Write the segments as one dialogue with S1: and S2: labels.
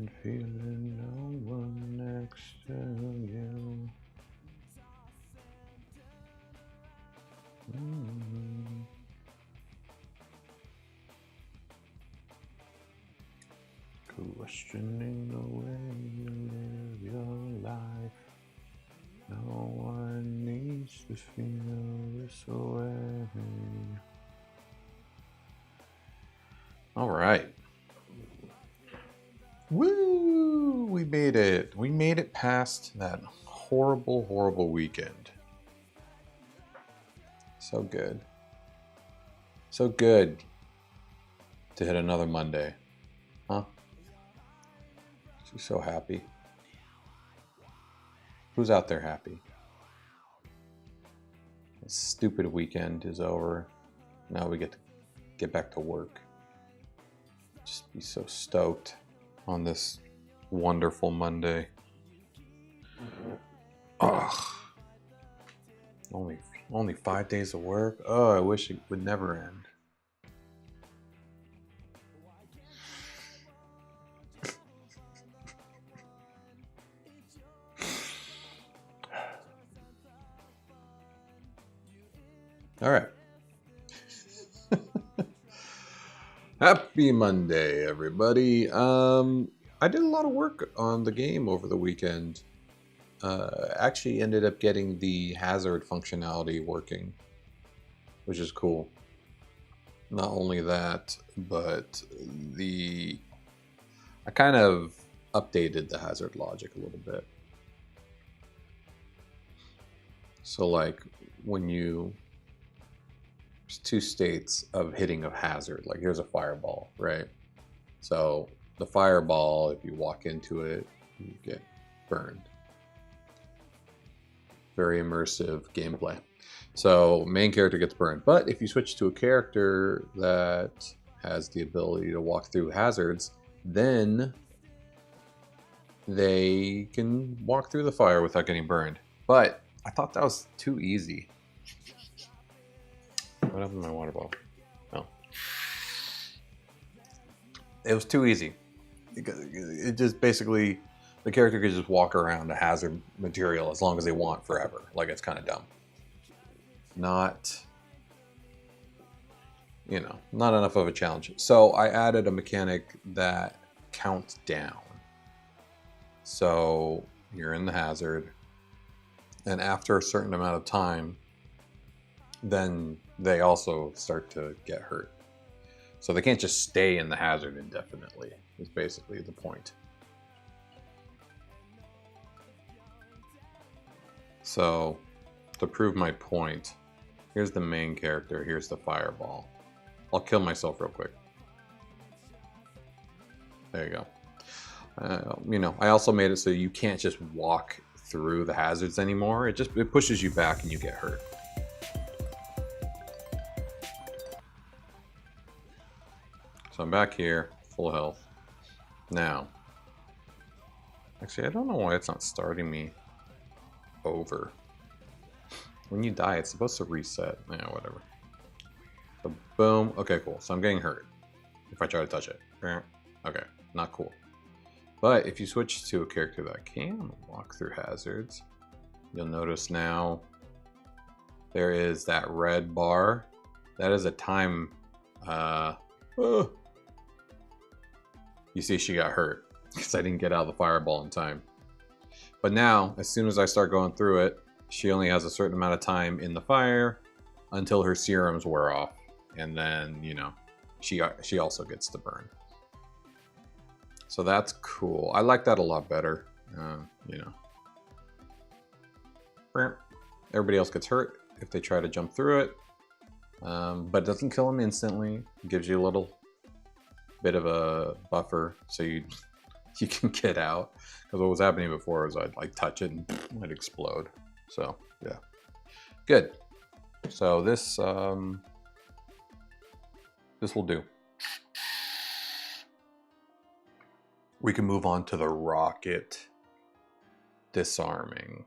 S1: and feeling no one next to you. Questioning the way you live your life. No one needs to feel this way. All right. Woo! We made it. We made it past that horrible, horrible weekend. So good. So good to hit another Monday. Huh? She's so happy. Who's out there happy? This stupid weekend is over. Now we get to get back to work. Just be so stoked on this wonderful Monday. Ugh. Only 5 days of work. Oh, I wish it would never end. All right. Happy Monday, everybody. I did a lot of work on the game over the weekend. Actually ended up getting the hazard functionality working, which is cool. Not only that, but I kind of updated the hazard logic a little bit. So like when there's two states of hitting a hazard. Like here's a fireball, right? So the fireball, if you walk into it, you get burned. Very immersive gameplay. So main character gets burned. But if you switch to a character that has the ability to walk through hazards, then they can walk through the fire without getting burned. But I thought that was too easy. What happened to my water bottle? Oh. It was too easy. It just basically, the character could just walk around a hazard material as long as they want forever. Like, it's kind of dumb. Not enough of a challenge. So I added a mechanic that counts down. So you're in the hazard, and after a certain amount of time, then they also start to get hurt. So they can't just stay in the hazard indefinitely, is basically the point. So to prove my point, here's the main character, here's the fireball. I'll kill myself real quick. There you go. I also made it so you can't just walk through the hazards anymore. It pushes you back and you get hurt. So I'm back here, full health. Now, actually, I don't know why it's not starting me over. When you die, it's supposed to reset. Yeah, whatever. So boom. Okay, cool. So I'm getting hurt if I try to touch it. Okay, not cool. But if you switch to a character that can walk through hazards, you'll notice now there is that red bar. That is a time. You see she got hurt because I didn't get out of the fireball in time. But now, as soon as I start going through it, she only has a certain amount of time in the fire until her serums wear off. And then, she also gets to burn. So that's cool. I like that a lot better. Everybody else gets hurt if they try to jump through it. But it doesn't kill them instantly. It gives you a little bit of a buffer so you can get out. Because what was happening before was I'd like touch it and it'd explode. So yeah, good. So this will do. We can move on to the rocket disarming.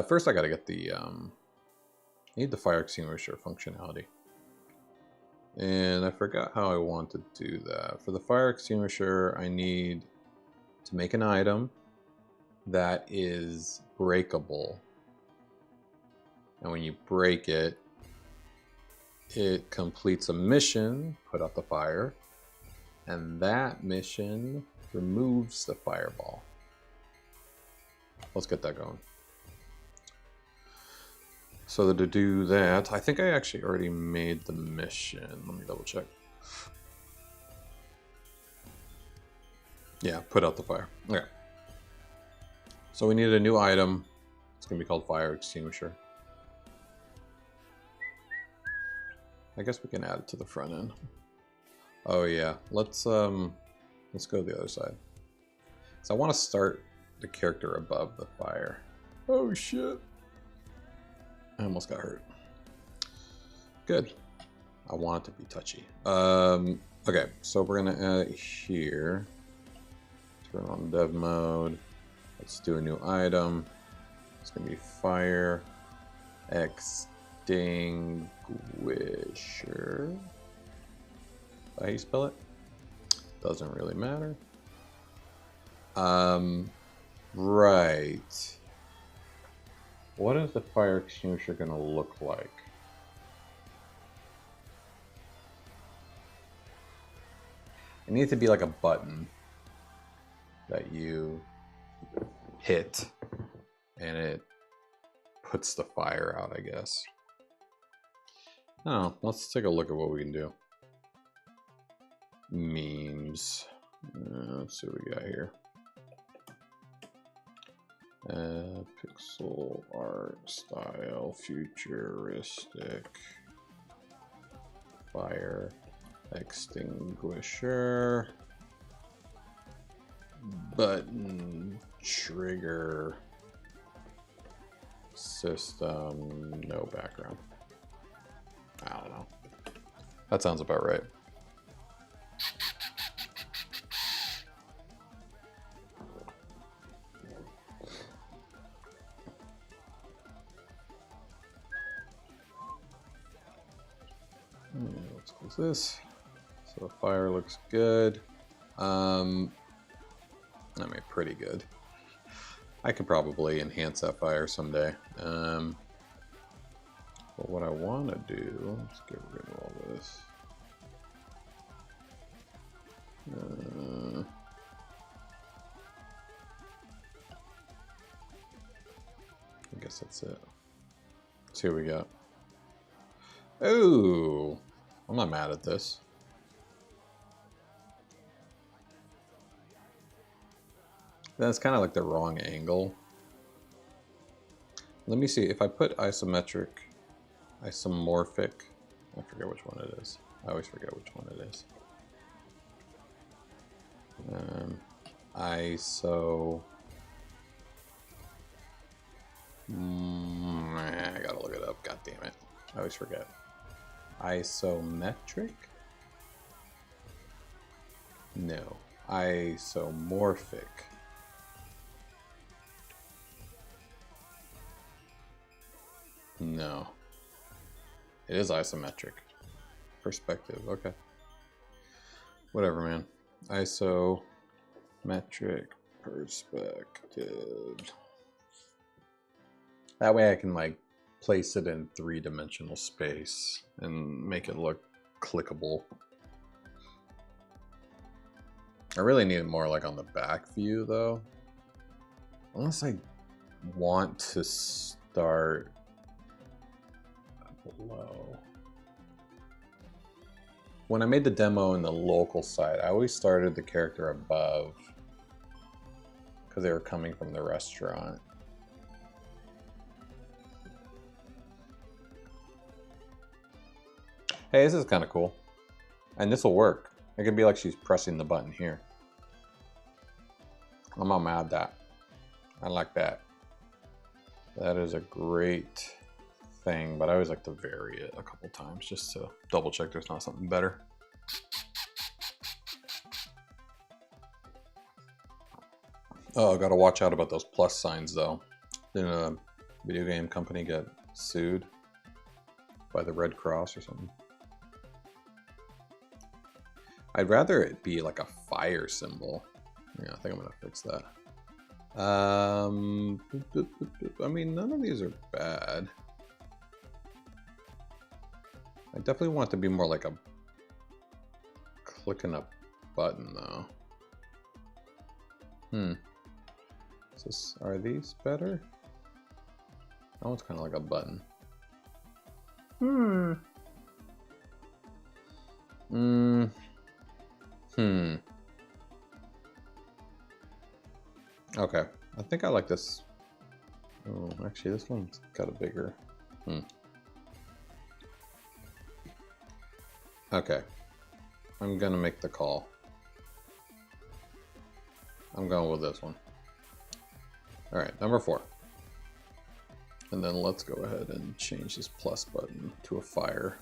S1: First, I got to get I need the fire extinguisher functionality. And I forgot how I want to do that. For the fire extinguisher, I need to make an item that is breakable. And when you break it, it completes a mission, put out the fire, and that mission removes the fireball. Let's get that going. So to do that, I think I actually already made the mission. Let me double check. Yeah, put out the fire. Okay. So we need a new item. It's gonna be called fire extinguisher. I guess we can add it to the front end. Oh yeah, let's go to the other side. So I want to start the character above the fire. Oh shit. I almost got hurt. Good. I want it to be touchy. Okay, so we're gonna add it here. Turn on dev mode. Let's do a new item. It's gonna be fire extinguisher. How you spell it? Doesn't really matter. Right. What is the fire extinguisher gonna look like? It needs to be like a button that you hit and it puts the fire out, I guess. Oh, let's take a look at what we can do. Memes. Let's see what we got here. Pixel art style, futuristic, fire extinguisher, button, trigger, system, no background. I don't know. That sounds about right. Let's close this. So the fire looks good. I mean, pretty good. I could probably enhance that fire someday. But what I want to do, let's get rid of all this. I guess that's it. Let's see what we got. Oh, I'm not mad at this. That's kind of like the wrong angle. Let me see if I put isometric, isomorphic. I forget which one it is. I always forget which one it is. ISO. I gotta look it up. God damn it! I always forget. Isometric? No. Isomorphic. No. It is isometric. Perspective. Okay. Whatever, man. Isometric perspective. That way I can like place it in 3-dimensional space and make it look clickable. I really need it more like on the back view though. Unless I want to start below. When I made the demo in the local site, I always started the character above because they were coming from the restaurant. Hey, this is kind of cool. And this will work. It could be like she's pressing the button here. I'm not mad at that. I like that. That is a great thing, but I always like to vary it a couple times just to double check there's not something better. Oh, I gotta watch out about those plus signs though. Didn't a video game company get sued by the Red Cross or something? I'd rather it be like a fire symbol. Yeah, I think I'm gonna fix that. I mean, none of these are bad. I definitely want it to be more like a clicking a button, though. Are these better? That one's kind of like a button. Okay, I think I like this. Oh, actually, this one's got a bigger. Okay, I'm gonna make the call. I'm going with this one. All right, number 4. And then let's go ahead and change this plus button to a fire.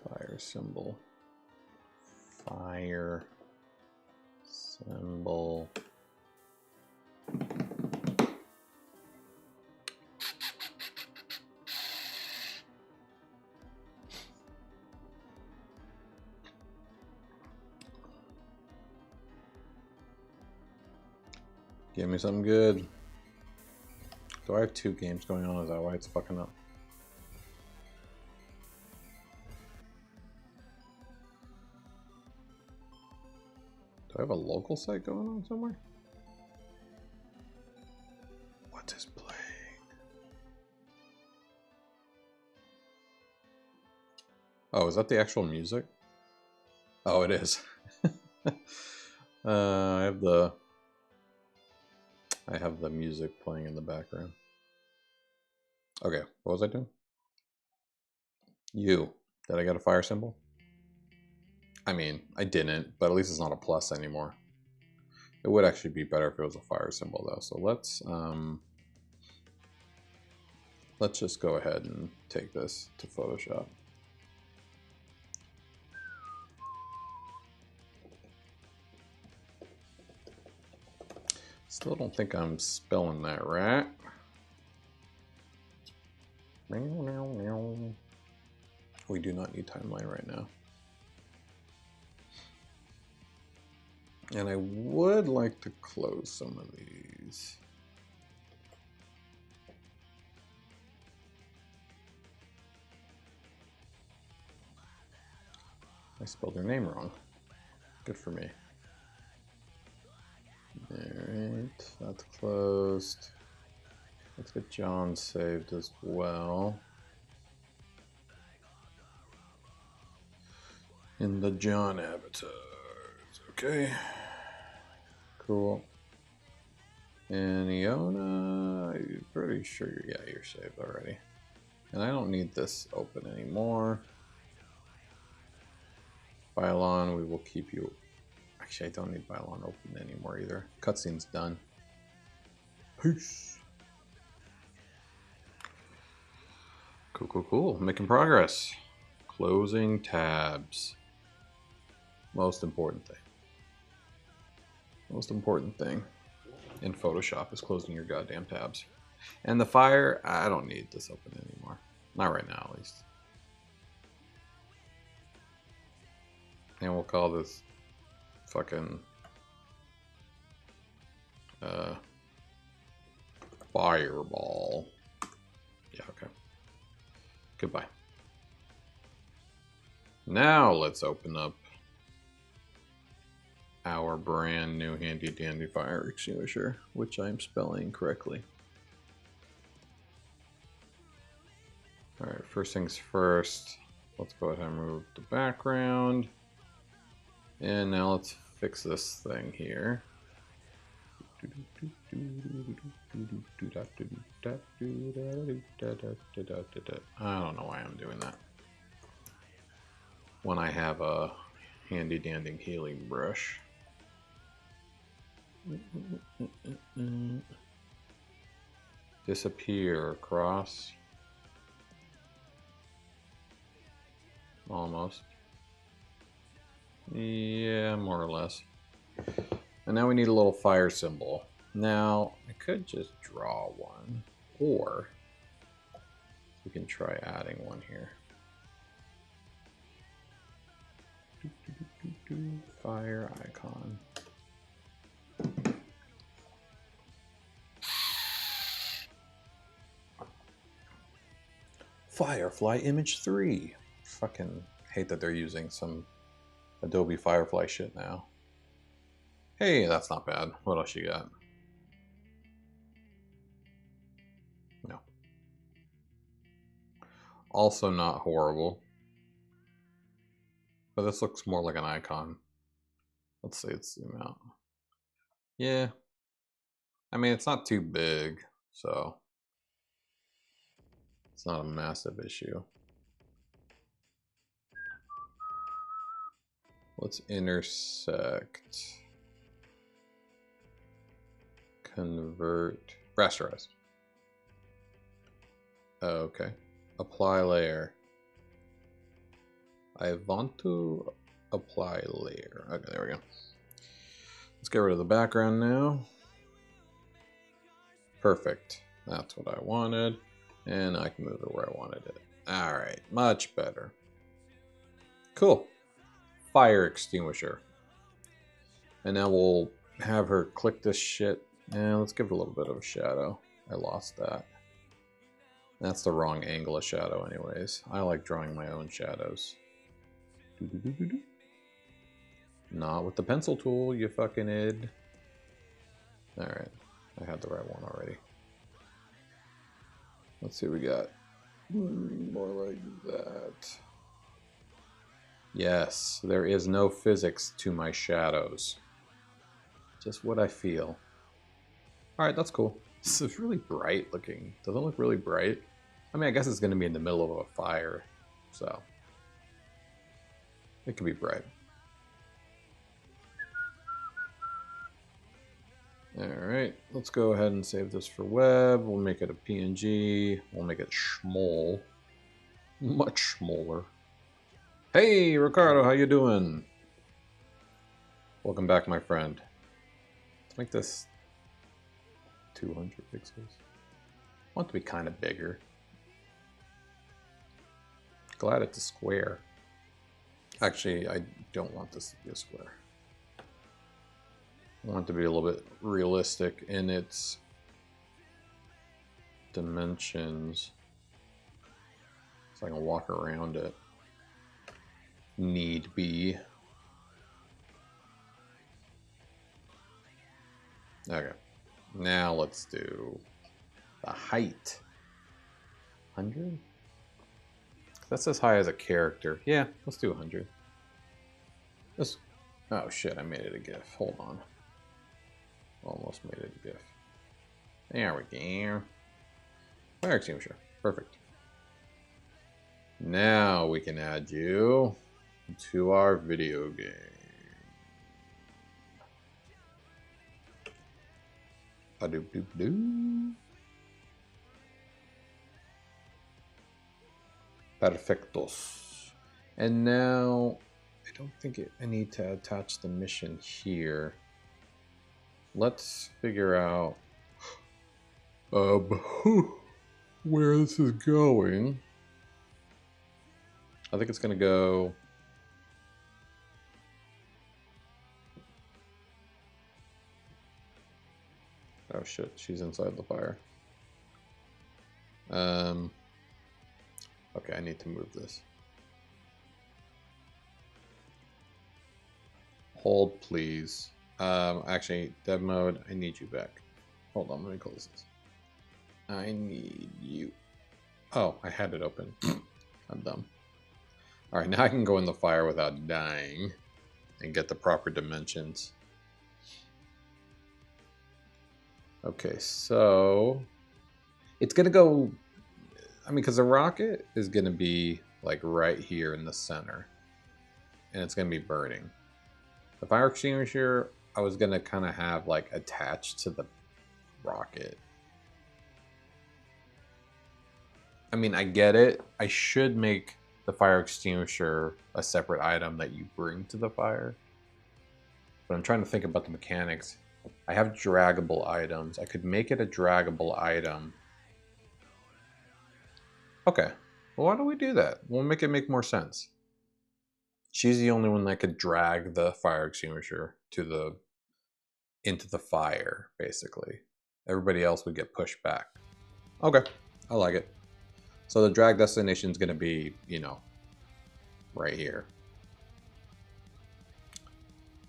S1: Fire symbol. Fire symbol. Give me something good. Do I have 2 games going on? Is that why it's fucking up? Do I have a local site going on somewhere? What is playing? Oh, is that the actual music? Oh, it is. I have the music playing in the background. Okay, what was I doing? Did I get a fire symbol? I mean, I didn't, but at least it's not a plus anymore. It would actually be better if it was a fire symbol though. So let's just go ahead and take this to Photoshop. Still don't think I'm spelling that right. We do not need timeline right now. And I would like to close some of these. I spelled their name wrong. Good for me. Alright, that's closed. Let's get John saved as well. In the John avatars. Okay. Cool. And Iona, I'm pretty sure you're saved already. And I don't need this open anymore. Bylon, we will keep you. Actually, I don't need Bylon open anymore either. Cutscene's done. Peace. Cool. Making progress. Closing tabs. Most important thing. Most important thing in Photoshop is closing your goddamn tabs. And the fire, I don't need this open anymore. Not right now, at least. And we'll call this fucking fireball. Yeah, okay. Goodbye. Now let's open up our brand new handy dandy fire extinguisher, which I'm spelling correctly. All right, first things first, let's go ahead and remove the background. And now let's fix this thing here. I don't know why I'm doing that when I have a handy dandy healing brush. Disappear across. Almost. Yeah, more or less. And now we need a little fire symbol. Now, I could just draw one, or we can try adding one here. Fire icon. Firefly image 3. Fucking hate that they're using some Adobe Firefly shit now. Hey, that's not bad. What else you got? No. Also not horrible. But this looks more like an icon. Let's see, let's zoom out. Yeah. I mean, it's not too big, so it's not a massive issue. Let's intersect. Convert. Rasterize. Okay. Apply layer. I want to apply layer. Okay, there we go. Let's get rid of the background now. Perfect. That's what I wanted. And I can move it where I wanted it. Alright, much better. Cool. Fire extinguisher. And now we'll have her click this shit. And let's give it a little bit of a shadow. I lost that. That's the wrong angle of shadow anyways. I like drawing my own shadows. Not with the pencil tool, you fucking id. Alright, I had the right one already. Let's see what we got. More like that. Yes, there is no physics to my shadows. Just what I feel. Alright, that's cool. This is really bright looking. Doesn't it look really bright? I mean, I guess it's going to be in the middle of a fire, so it could be bright. Alright, let's go ahead and save this for web. We'll make it a PNG. We'll make it small. Much smaller. Hey, Ricardo, how you doing? Welcome back, my friend. Let's make this 200 pixels. I want it to be kind of bigger. Glad it's a square. Actually, I don't want this to be a square. I want it to be a little bit realistic in its dimensions, so I can walk around it. Need be. Okay, now let's do the height. 100? That's as high as a character. Yeah, let's do 100. This. Oh shit, I made it a GIF. Hold on. Almost made it a GIF. There we go. Fire extinguisher. Perfect. Now we can add you to our video game. A-doop-doop-doo. Perfectos. And now, I don't think I need to attach the mission here. Let's figure out where this is going. I think it's going to go... Oh shit, she's inside the fire. Okay, I need to move this. Hold, please. Actually, dev mode, I need you back. Hold on, let me close this. I need you. Oh, I had it open. I'm dumb. Alright, now I can go in the fire without dying and get the proper dimensions. Okay, so it's gonna go, I mean, because the rocket is gonna be like right here in the center and it's gonna be burning. The fire extinguisher, I was gonna kind of have like attached to the rocket. I mean, I get it. I should make the fire extinguisher a separate item that you bring to the fire. But I'm trying to think about the mechanics. I have draggable items. I could make it a draggable item. Okay. Well, why don't we do that? We'll make it make more sense. She's the only one that could drag the fire extinguisher into the fire, basically. Everybody else would get pushed back. Okay, I like it. So the drag destination is going to be, you know, right here.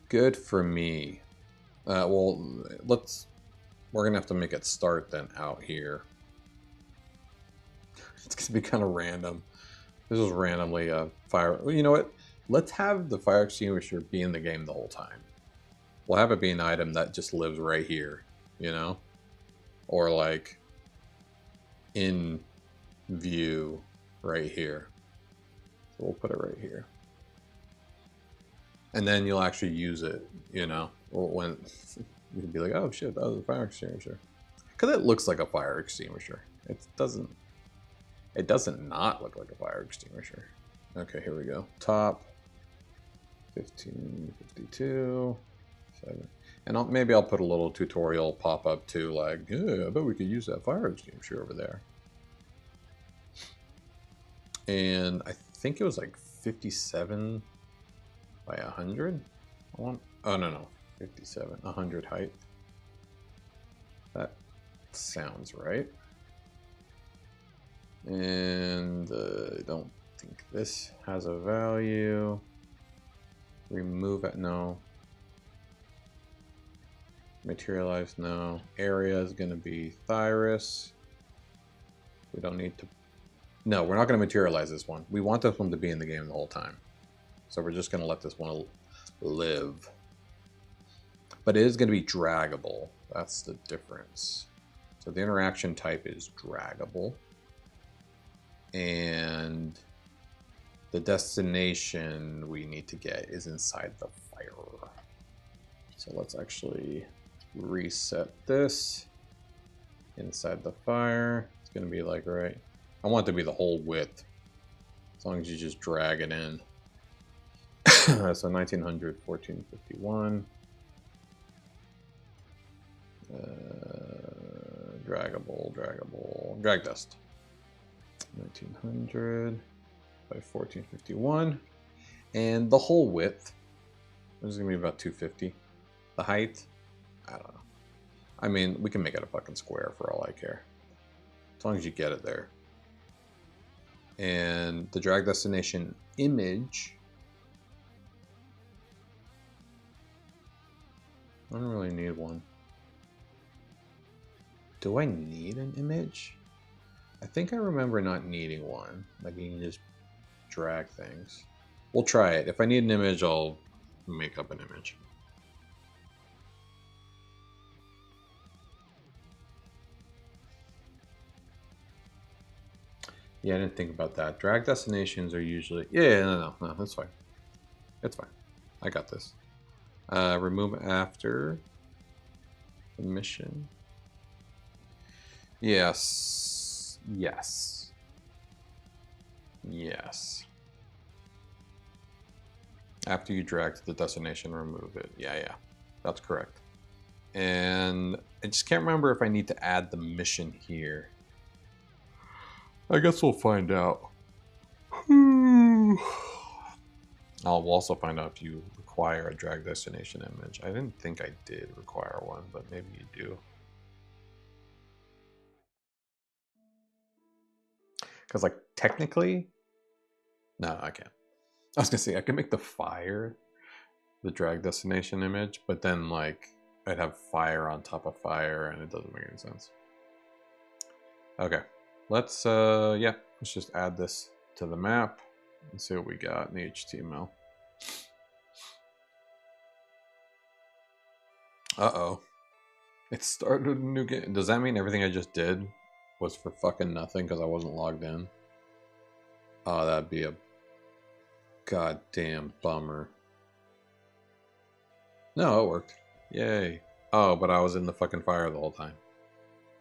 S1: Good for me. Well, we're going to have to make it start then out here. It's going to be kind of random. This is randomly a fire. You know what? Let's have the fire extinguisher be in the game the whole time. We'll have it be an item that just lives right here, you know? Or like in view right here. So we'll put it right here. And then you'll actually use it, you know? When you can be like, oh shit, that was a fire extinguisher. Because it looks like a fire extinguisher. It doesn't not look like a fire extinguisher. Okay, here we go. Top 1552. 7. And maybe I'll put a little tutorial pop up too, like, yeah, I bet we could use that fire extinguisher over there. And I think it was like 57 by 100. Oh no, 57, 100 height. That sounds right. And I don't think this has a value. Remove it, no. Materialize, no. Area is going to be Thyrus. We don't need to. No, we're not going to materialize this one. We want this one to be in the game the whole time. So we're just going to let this one live. But it is going to be draggable. That's the difference. So the interaction type is draggable. And the destination we need to get is inside the fire. So let's actually reset this inside the fire. It's going to be like, right. I want it to be the whole width. As long as you just drag it in. So 1900, 1451. Draggable, drag dust. 1900 by 1451. And the whole width, this is going to be about 250. The height, I don't know. I mean, we can make it a fucking square for all I care. As long as you get it there. And the drag destination image, I don't really need one. Do I need an image? I think I remember not needing one. Like you can just drag things. We'll try it. If I need an image, I'll make up an image. Yeah, I didn't think about that. Drag destinations are usually... Yeah, no, that's fine. It's fine. I got this. Remove after the mission. Yes. Yes. Yes. After you drag to the destination, remove it. Yeah. That's correct. And I just can't remember if I need to add the mission here. I guess we'll find out. I'll also find out if you require a drag destination image. I didn't think I did require one, but maybe you do. Because, like, technically... No, I can't. I was going to say, I can make the fire the drag destination image, but then, like, I'd have fire on top of fire, and it doesn't make any sense. Okay. Let's just add this to the map and see what we got in the HTML. Uh-oh. It started a new game. Does that mean everything I just did was for fucking nothing because I wasn't logged in? Oh, that'd be a goddamn bummer. No, it worked. Yay. Oh, but I was in the fucking fire the whole time.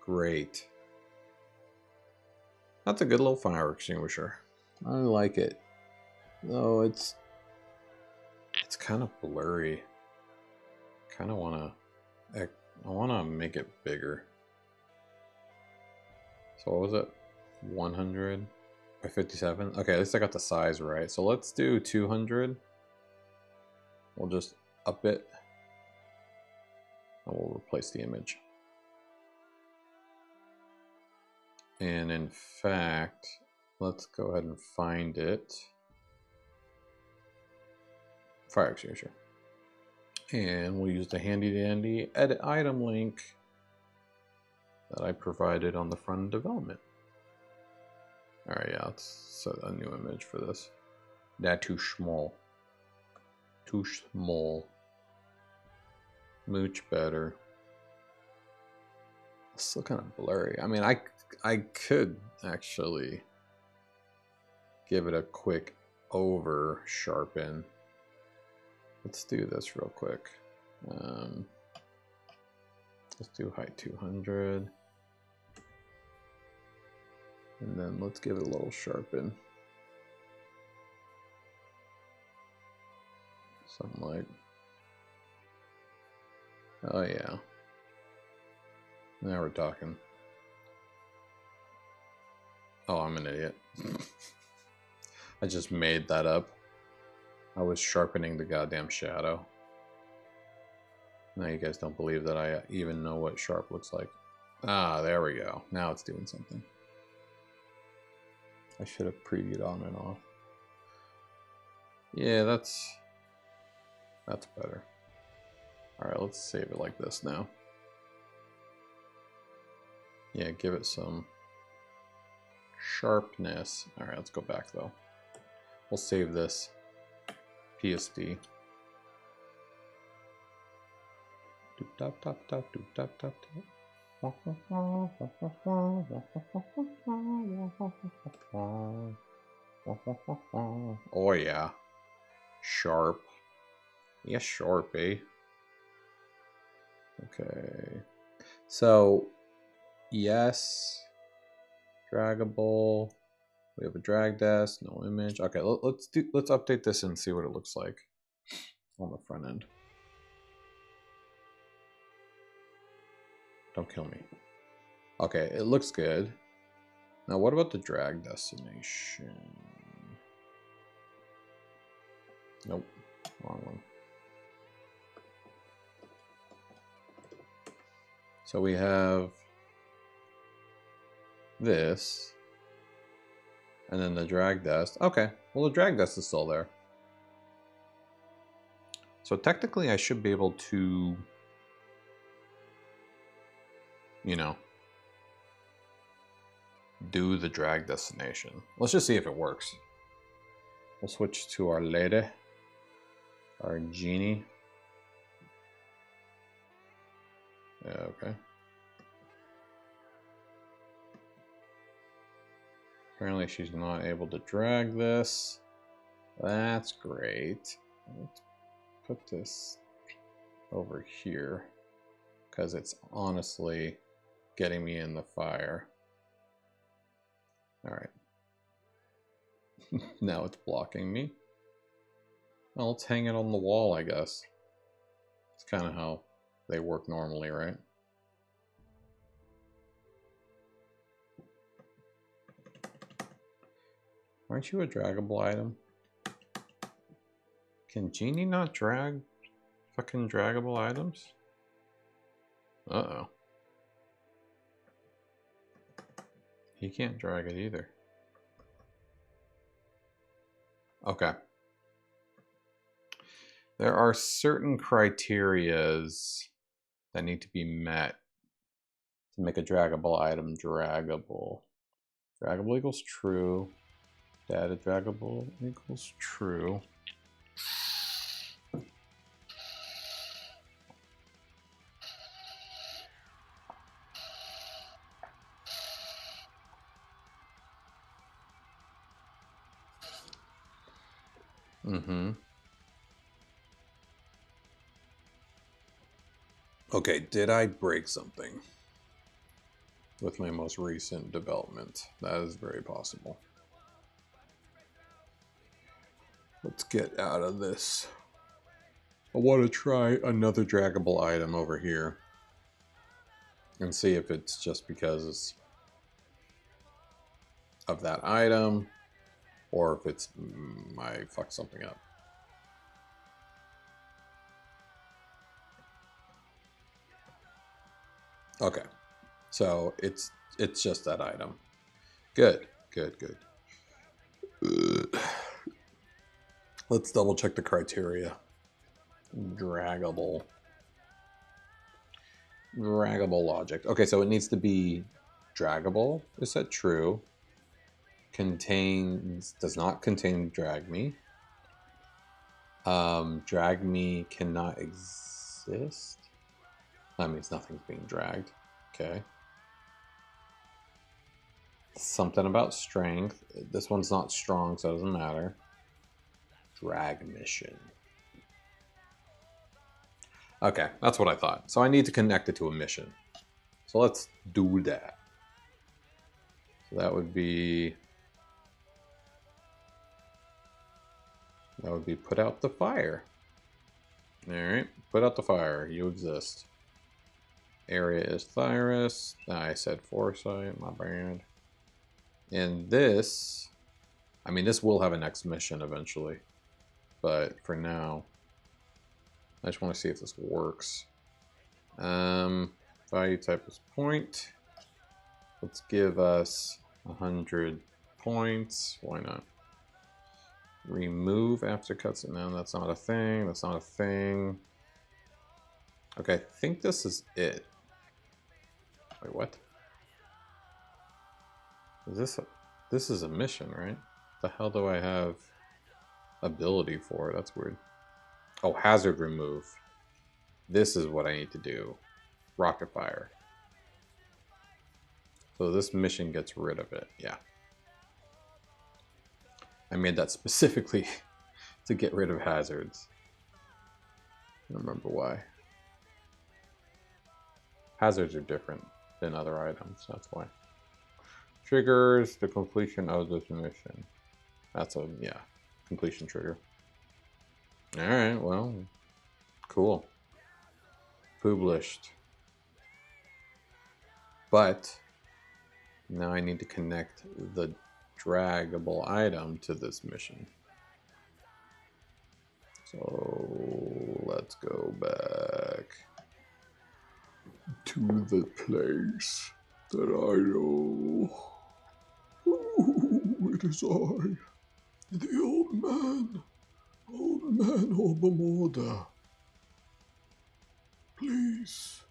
S1: Great. That's a good little fire extinguisher. I like it. Though it's kind of blurry. I want to make it bigger. So what was it? 100? 57. Okay, at least I got the size right. So let's do 200. We'll just up it. And we'll replace the image. And in fact, let's go ahead and find it. Fire extinguisher. And we'll use the handy dandy edit item link that I provided on the front end development. All right, yeah, let's set a new image for this. That too small. Too small. Much better. It's still kind of blurry. I mean, I could actually give it a quick over sharpen. Let's do this real quick. Let's do height 200. And then let's give it a little sharpen. Something like, oh yeah. Now we're talking. Oh, I'm an idiot. I just made that up. I was sharpening the goddamn shadow. Now you guys don't believe that I even know what sharp looks like. Ah, there we go. Now it's doing something. I should have previewed on and off. Yeah, that's better. All right, let's save it like this now. Yeah, give it some sharpness. All right, let's go back though. We'll save this PSD. Oh yeah, sharp. Yeah, sharp, eh? Okay. So, yes, draggable. We have a drag desk, no image. Okay, let's update this and see what it looks like on the front end. Don't kill me. Okay, it looks good. Now, what about the drag destination? Nope, wrong one. So we have this, and then the drag desk. Okay, well the drag desk is still there. So technically I should be able to, you know, do the drag destination. Let's just see if it works. We'll switch to our lady, our genie. Yeah, okay. Apparently she's not able to drag this. That's great. Let's put this over here because it's honestly getting me in the fire. All right. Now it's blocking me. Well, let's hang it on the wall, I guess. It's kind of how they work normally, right? Aren't you a draggable item? Can Genie not drag fucking draggable items? Uh-oh. He can't drag it either. Okay. There are certain criterias that need to be met to make a draggable item draggable. Draggable equals true. Data draggable equals true. Okay, did I break something with my most recent development? That is very possible. Let's get out of this. I want to try another draggable item over here and see if it's just because of that item, or if it's I fucked something up. Okay, so it's just that item. Good, good, good. Let's double check the criteria. Draggable logic. Okay, so it needs to be draggable. Is that true? Does not contain drag me. Drag me cannot exist. That means nothing's being dragged. Okay. Something about strength. This one's not strong, so it doesn't matter. Drag mission. Okay, that's what I thought. So I need to connect it to a mission. So let's do that. So that would be put out the fire. All right, put out the fire. You exist. Area is Thyrus. I said Foresight, my bad. And this, I mean, this will have a next mission eventually. But for now, I just want to see if this works. Value type is point. Let's give us 100 points. Why not? Remove after cuts. No, that's not a thing. That's not a thing. Okay, I think this is it. Wait, what? This is a mission, right? The hell do I have ability for? That's weird. Oh, hazard remove. This is what I need to do. Rocket fire. So this mission gets rid of it. Yeah. I made that specifically to get rid of hazards. I don't remember why. Hazards are different than other items, that's why. Triggers the completion of this mission. That's a, yeah, completion trigger. Alright, well, cool. Published. But now I need to connect the draggable item to this mission. So let's go back to the place that I know. Ooh, it is I, the old man Orbem. Please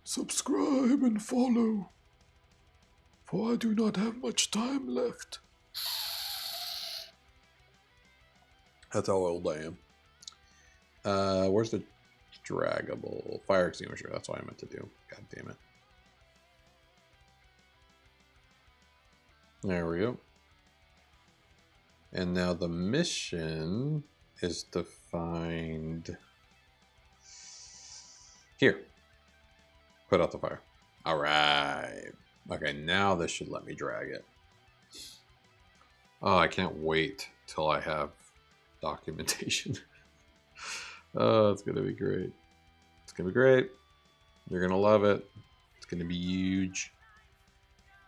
S1: subscribe and follow, for I do not have much time left. That's how old I am. Where's the draggable fire extinguisher? That's what I meant to do. God damn it. There we go. And now the mission is to find here. Put out the fire. All right. Okay, now this should let me drag it. Oh, I can't wait till I have documentation. Oh, it's gonna be great. It's gonna be great. You're gonna love it. It's gonna be huge.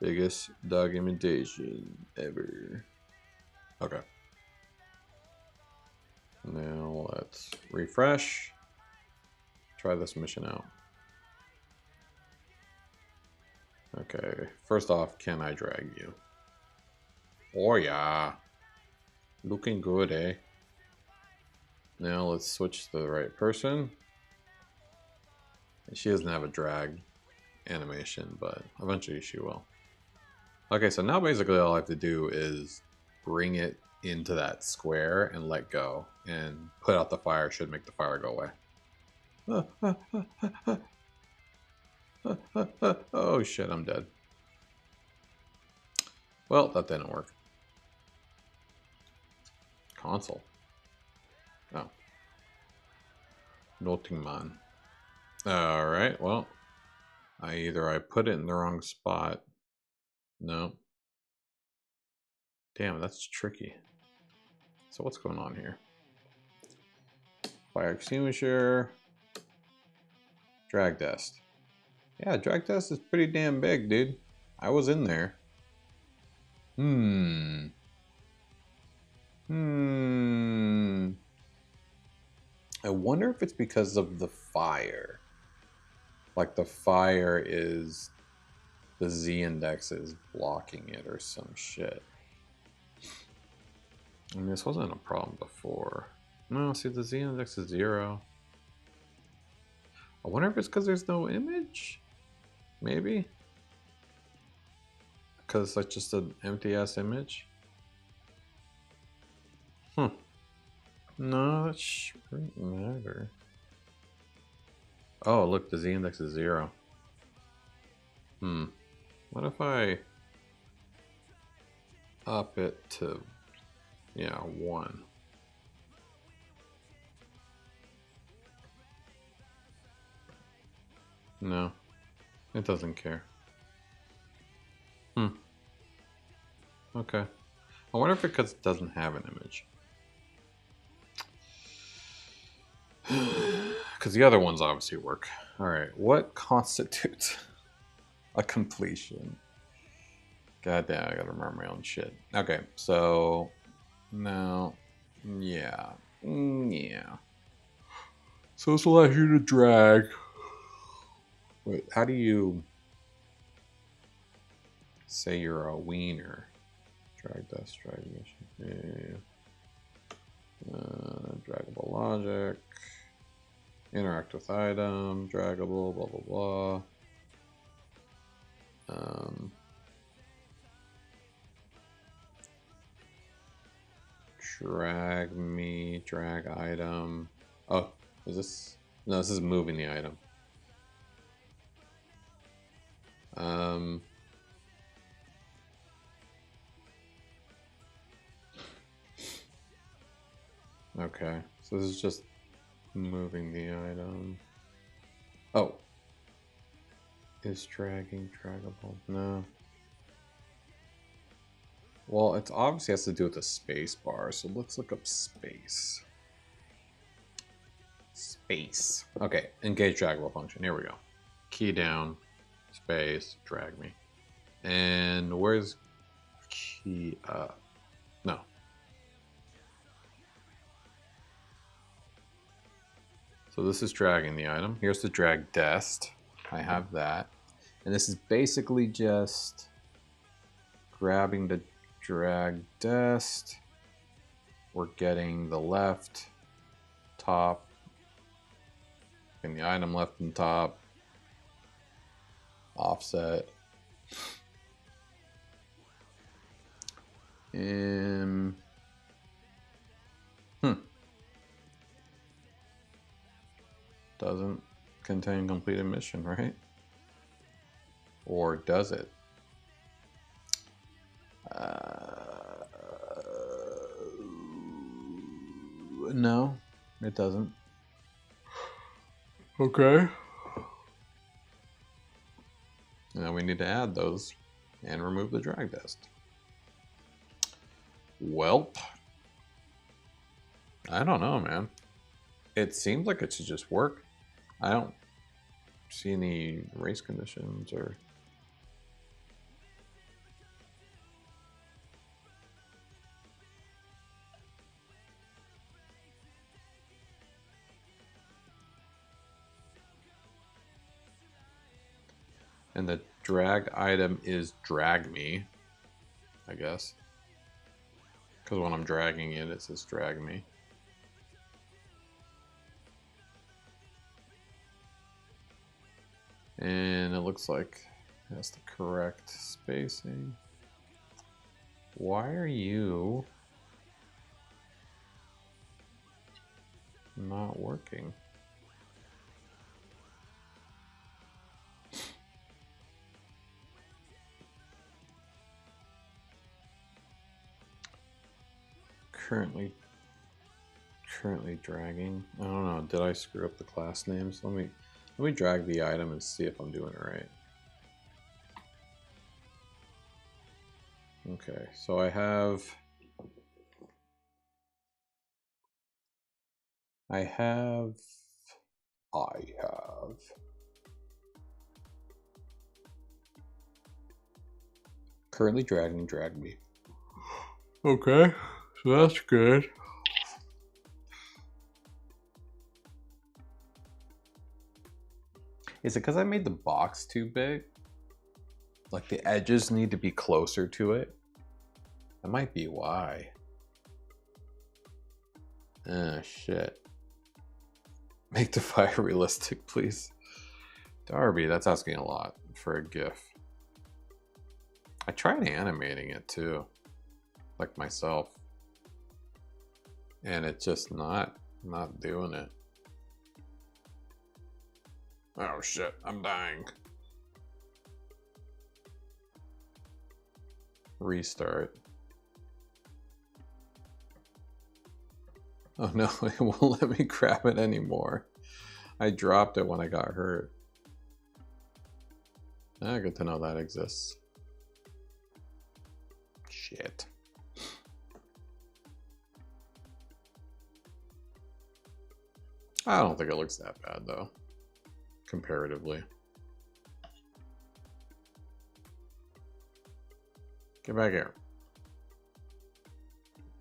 S1: Biggest documentation ever. Okay. Now let's refresh. Try this mission out. Okay, first off, can I drag you? Oh yeah. Looking good, eh? Now let's switch to the right person. She doesn't have a drag animation, but eventually she will. Okay, so now basically all I have to do is bring it into that square and let go, and put out the fire should make the fire go away. Oh shit, I'm dead. Well, that didn't work. Console. Oh. Nothing, man. Alright, well. Either I put it in the wrong spot. No. Damn, that's tricky. So what's going on here? Fire extinguisher. Drag test. Yeah, drag test is pretty damn big, dude. I was in there. Hmm. I wonder if it's because of the fire. Like the fire is the z-index is blocking it or some shit. I mean, this wasn't a problem before. No, see, the z-index is 0. I wonder if it's because there's no image? Maybe? Because it's like just an empty-ass image? No, that shouldn't matter. Oh, look, the z-index is 0. What if I up it to, 1? No, it doesn't care. Okay. I wonder if because it doesn't have an image. Because the other ones obviously work. Alright, what constitutes a completion? God damn, I gotta remember my own shit. Okay, so now, yeah. So this allows you to drag. Wait, how do you say you're a wiener? Drag dust, drag mission. Draggable logic. Interact with item, draggable, blah blah blah. Drag item. Oh, is this? No, this is moving the item. Okay, so this is just moving the item. Oh. Is dragging draggable? No. Well, it obviously has to do with the space bar, so let's look up space. Space. Okay, engage draggable function. Here we go. Key down, space, drag me. And where's key up? No. So this is dragging the item. Here's the drag dest. I have that. And this is basically just grabbing the drag dest. We're getting the left, top, and the item left and top, offset. Doesn't contain completed mission, right? Or does it? No, it doesn't. Okay. Now we need to add those and remove the drag dest. Welp. I don't know, man. It seems like it should just work. I don't see any race conditions or... And the drag item is drag me, I guess. Because when I'm dragging it, it says drag me. And it looks like it has the correct spacing. Why are you not working? Currently dragging. I don't know. Did I screw up the class names? Let me drag the item and see if I'm doing it right. Okay, so I have currently dragging drag me. Okay, so that's good. Is it because I made the box too big? Like the edges need to be closer to it? That might be why. Ah, shit. Make the fire realistic, please. Darby, that's asking a lot for a GIF. I tried animating it too, like myself. And it's just not doing it. Oh shit, I'm dying. Restart. Oh no, it won't let me grab it anymore. I dropped it when I got hurt. Ah, good to know that exists. Shit. I don't think it looks that bad though, comparatively. Get back here.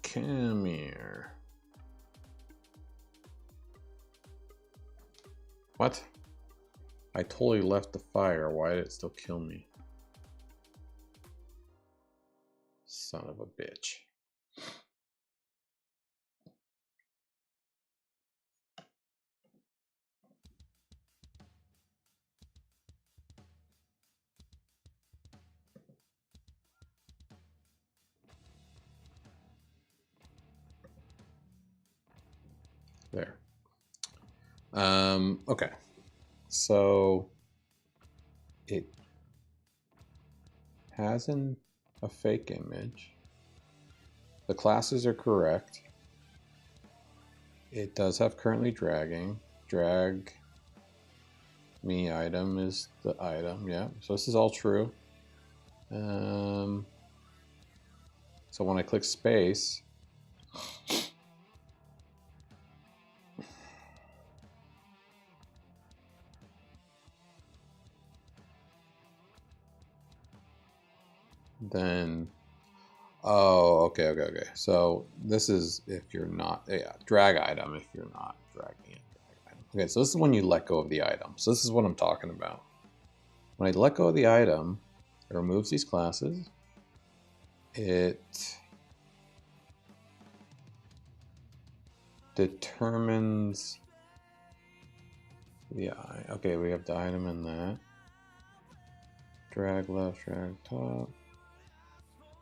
S1: Come here. What? I totally left the fire. Why did it still kill me? Son of a bitch. There. Okay. So it has a fake image. The classes are correct. It does have currently dragging. Drag me item is the item. Yeah. So this is all true. So when I click space, then, oh, okay. So this is if you're not, yeah, drag item if you're not dragging it. Okay, so this is when you let go of the item. So this is what I'm talking about. When I let go of the item, it removes these classes. It determines the okay, we have the item in that. Drag left, drag top.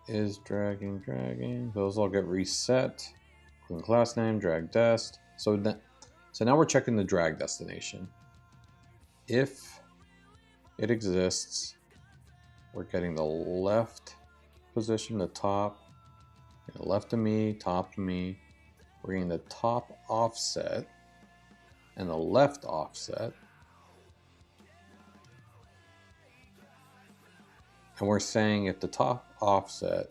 S1: Is dragging. Those all get reset. Clean class name, drag dest. So now we're checking the drag destination. If it exists, we're getting the left position, the top, left of me, top of me. We're getting the top offset and the left offset. And we're saying if the top offset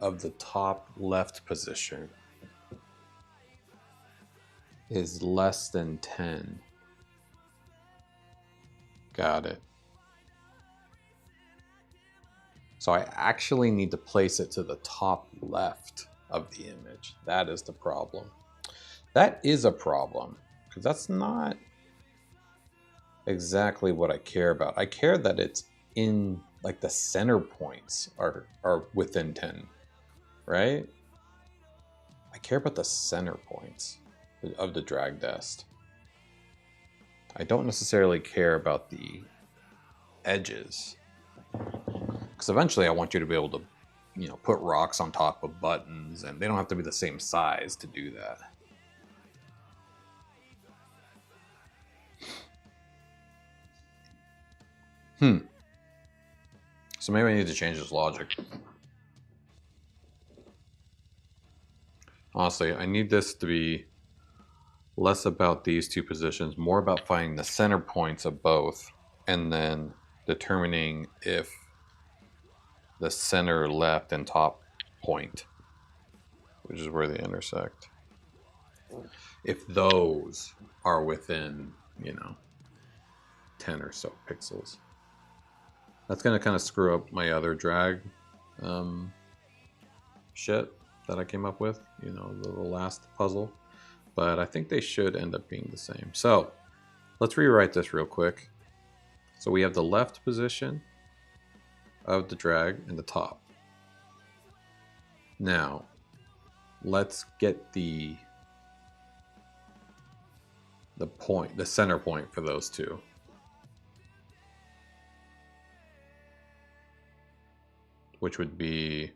S1: of the top left position is less than 10. Got it. So I actually need to place it to the top left of the image. That is the problem. That is a problem because that's not exactly what I care about. I care that it's in like the center points are within 10, right? I care about the center points of the drag dest. I don't necessarily care about the edges because eventually I want you to be able to, put rocks on top of buttons, and they don't have to be the same size to do that. So maybe I need to change this logic. Honestly, I need this to be less about these two positions, more about finding the center points of both, and then determining if the center left and top point, which is where they intersect, if those are within, 10 or so pixels. That's going to kind of screw up my other drag shit. that I came up with, you know, the last puzzle. But I think they should end up being the same. So let's rewrite this real quick. So we have the left position of the drag and the top. Now, let's get the point, the center point for those two. Which would be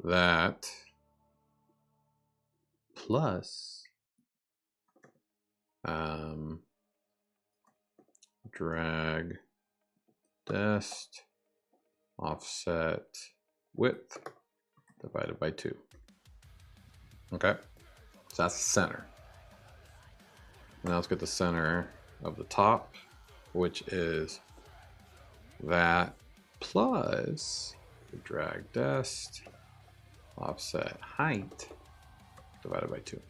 S1: that plus drag dest offset width divided by 2. Okay, so that's the center. Now let's get the center of the top, which is that plus the drag dest offset height divided by 2.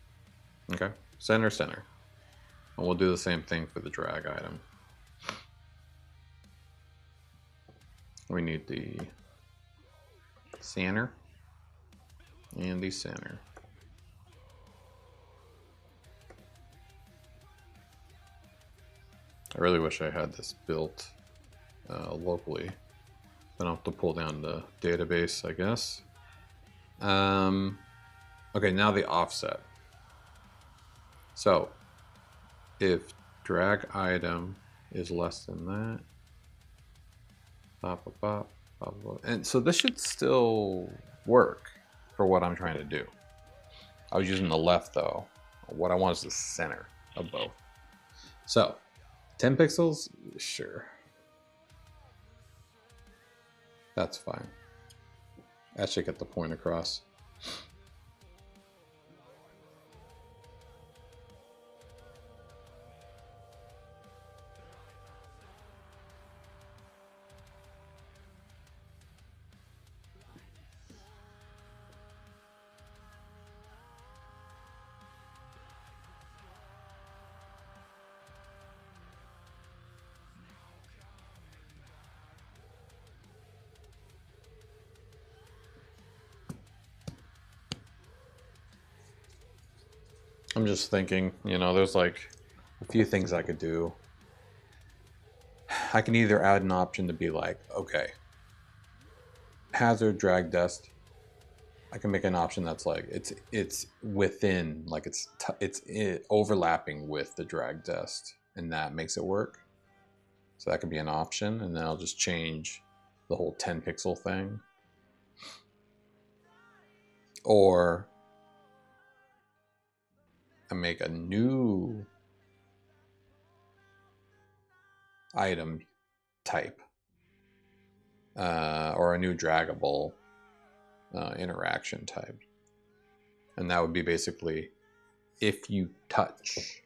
S1: Okay, center, center. And we'll do the same thing for the drag item. We need the center and the center. I really wish I had this built locally. Then I'll have to pull down the database, I guess. Okay, now the offset. So if drag item is less than that, and so this should still work for what I'm trying to do. I was using the left though. What I want is the center of both. So 10 pixels, sure. That's fine. That should get the point across. I'm just thinking, you know, there's like a few things I could do. I can either add an option to be like, okay, hazard drag dest. I can make an option that's like it's within, like it's overlapping with the drag dest, and that makes it work. So that could be an option, and then I'll just change the whole 10 pixel thing. Or I make a new item type or a new draggable interaction type. And that would be basically if you touch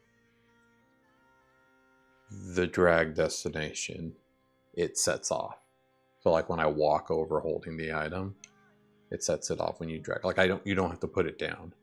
S1: the drag destination, it sets off. So like when I walk over holding the item, it sets it off when you drag. Like you don't have to put it down.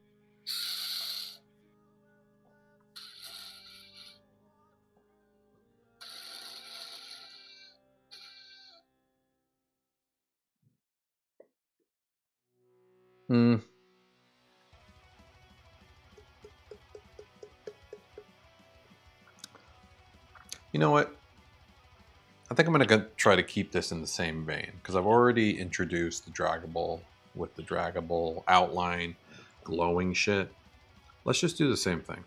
S1: You know what? I think I'm going to try to keep this in the same vein because I've already introduced the draggable with the draggable outline, glowing shit. Let's just do the same thing.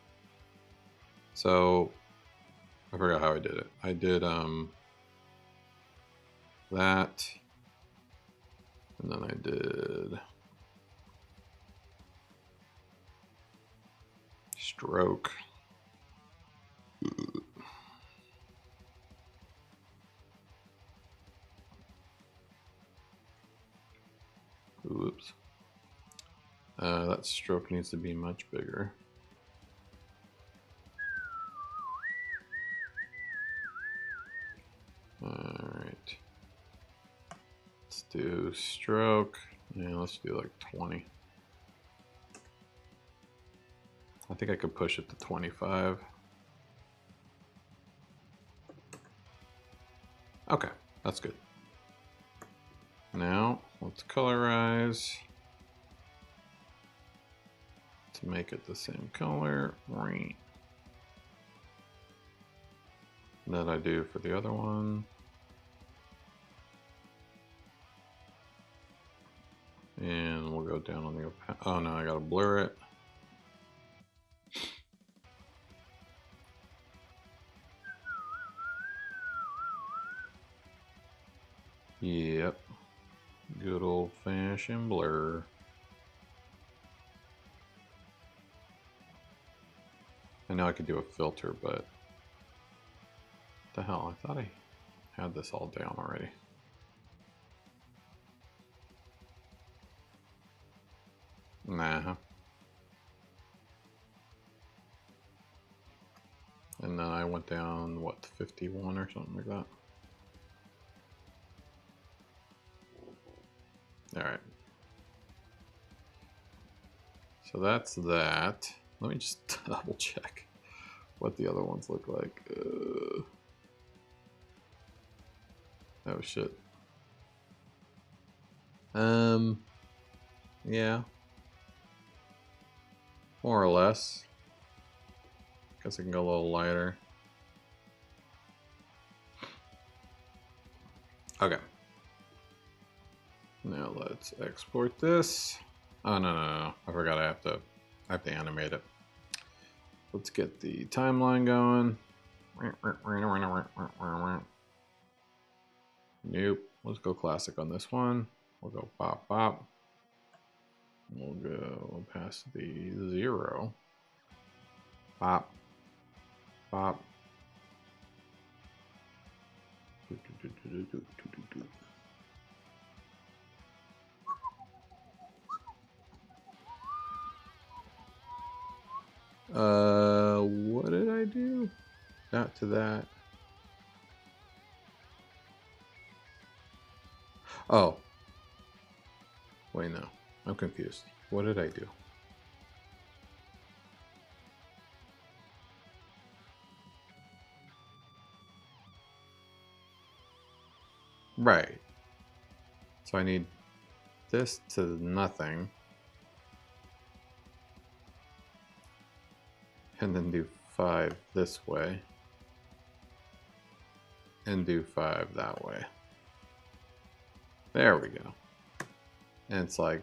S1: So I forgot how I did it. I did that, and then I did stroke. Oops. That stroke needs to be much bigger. Alright. Let's do stroke. Yeah, let's do like 20. I think I could push it to 25. Okay, that's good. Now, let's colorize. Let's make it the same color that I do for the other one. And we'll go down on the opacity. Oh no, I gotta blur it. Yep. Good old fashioned blur. I know I could do a filter, but what the hell? I thought I had this all down already. Nah. And then I went down, what, 51 or something like that? Alright. So that's that. Let me just double check what the other ones look like. Oh shit. Yeah. More or less. Guess I can go a little lighter. Okay. Now let's export this. Oh no. I forgot I have to animate it. Let's get the timeline going. Nope. Let's go classic on this one. We'll go pop pop. We'll go opacity 0. Pop. Pop. What did I do? Not to that. Oh. Wait, no. I'm confused. What did I do? Right. So I need this to nothing. And then do 5 this way. And do 5 that way. There we go. And it's like...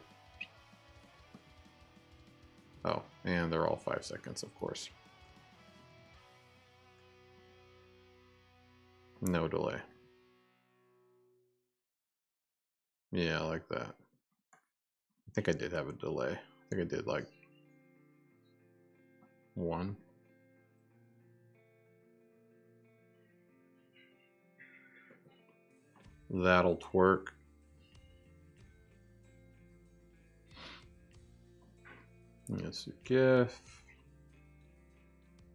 S1: Oh, and they're all 5 seconds, of course. No delay. Yeah, I like that. I think I did have a delay. I think I did like 1. That'll twerk. Yes, GIF.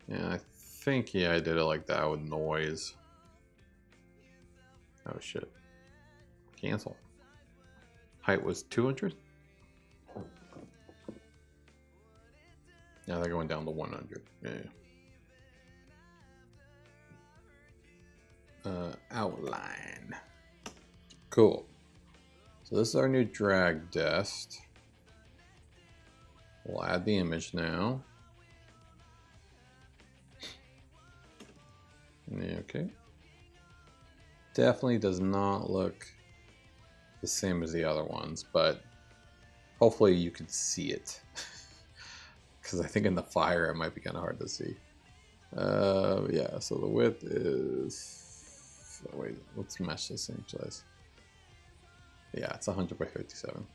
S1: And I think, yeah, I did it like that with noise. Oh shit. Cancel. Height was 200? Yeah, they're going down to 100. Yeah. Outline. Cool. So this is our new drag dest. We'll add the image now. Okay. Definitely does not look the same as the other ones, but hopefully you can see it. Because I think in the fire it might be kind of hard to see. Yeah, so the width is... Oh, wait, let's match the same size. Yeah, it's 100 by 57.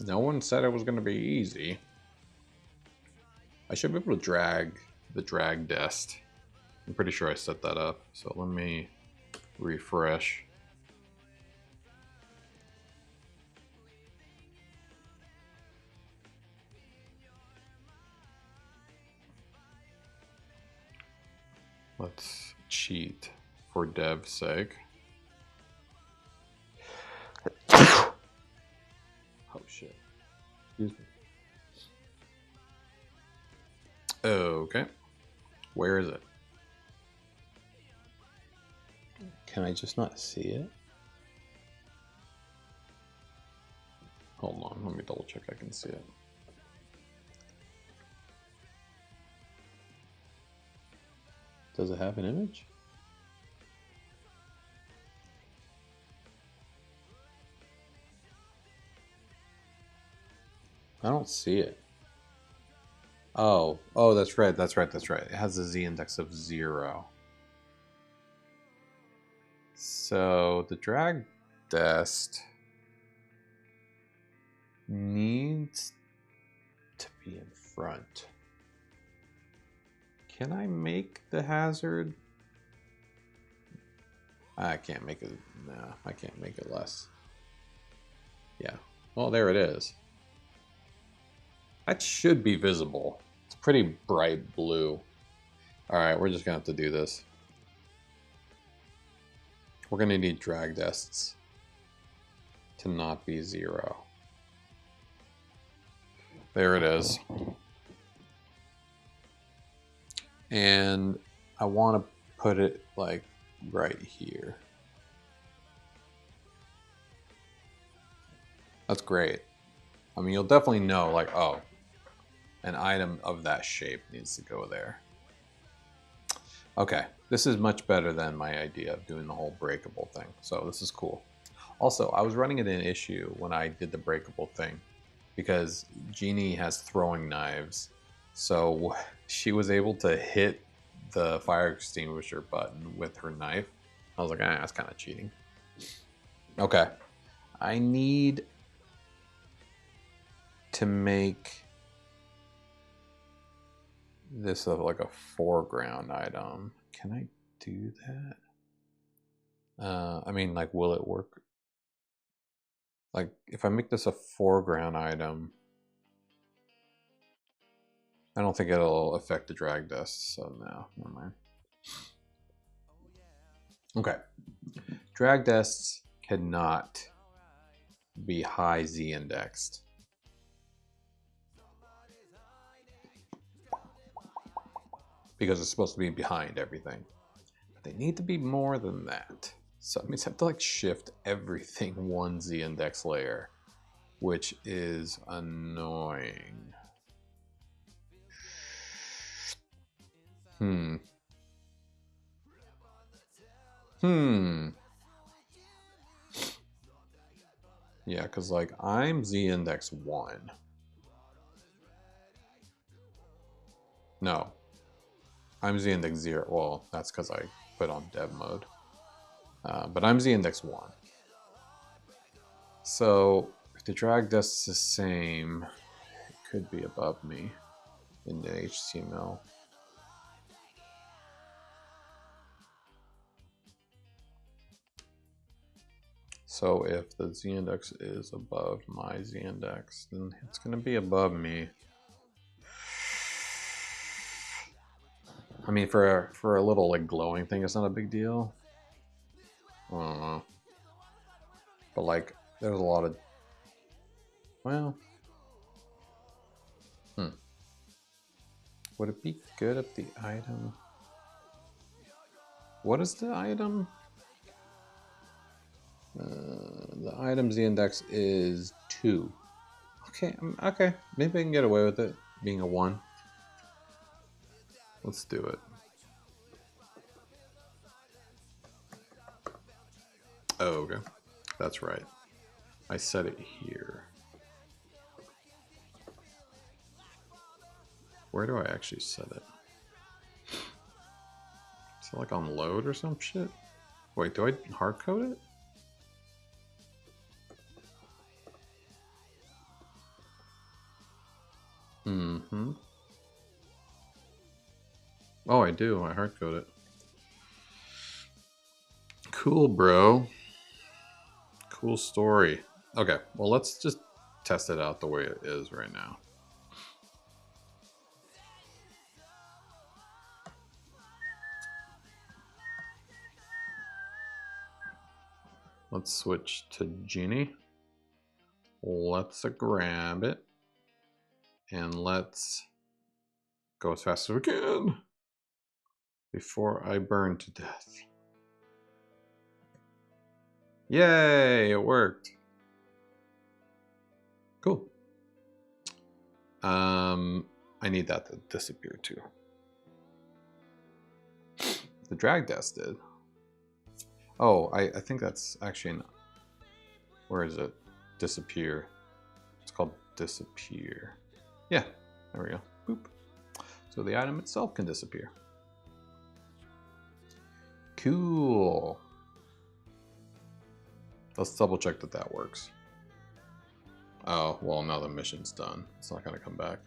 S1: No one said it was going to be easy. I should be able to drag the drag dest. I'm pretty sure I set that up. So let me refresh. Let's cheat for dev's sake. Oh shit. Excuse me. Okay. Where is it? Can I just not see it? Let me double check I can see it. Does it have an image? I don't see it. Oh, that's right, that's right, that's right. It has a z-index of 0. So the drag dest needs to be in front. Can I make the hazard? I can't make it. No, I can't make it less. Yeah. Well, there it is. That should be visible. It's pretty bright blue. All right, we're just gonna have to do this. We're gonna need drag dests to not be 0. There it is. And I want to put it like right here. That's great. I mean, you'll definitely know like, oh, an item of that shape needs to go there. Okay, this is much better than my idea of doing the whole breakable thing. So this is cool. Also, I was running into an issue when I did the breakable thing because Jeannie has throwing knives. So she was able to hit the fire extinguisher button with her knife. I was like, that's kind of cheating. Okay. I need to make this like a foreground item. Can I do that? I mean, like, will it work? Like, if I make this a foreground item, I don't think it'll affect the drag dust, so no, never mind. Okay. Drag dests cannot be high Z indexed. Because it's supposed to be behind everything. But they need to be more than that. So it means I have to like shift everything 1 Z index layer, which is annoying. Yeah, because like I'm Z index 1. No, I'm Z index 0. Well, that's because I put on dev mode. But I'm Z index 1. So if the drag dust is the same, it could be above me in the HTML. So if the Z index is above my Z index, then it's going to be above me. I mean, for a little like glowing thing, it's not a big deal. I don't know. But like, there's a lot of, well, would it be good if the item, what is the item? The item Z index is 2. Okay, okay, maybe I can get away with it being a 1. Let's do it. Oh, okay. That's right. I set it here. Where do I actually set it? Is it like on load or some shit? Wait, do I hard code it? Mm-hmm. Oh, I do. I hard code it. Cool, bro. Cool story. Okay, well, let's just test it out the way it is right now. Let's switch to Genie. Let's grab it. And let's go as fast as we can before I burn to death. Yay, it worked. Cool. I need that to disappear too. The drag desk did. Oh, I think that's actually not. Where is it? Disappear. It's called disappear. Yeah, there we go. Boop. So the item itself can disappear. Cool. Let's double check that that works. Oh, well, now the mission's done. It's not going to come back.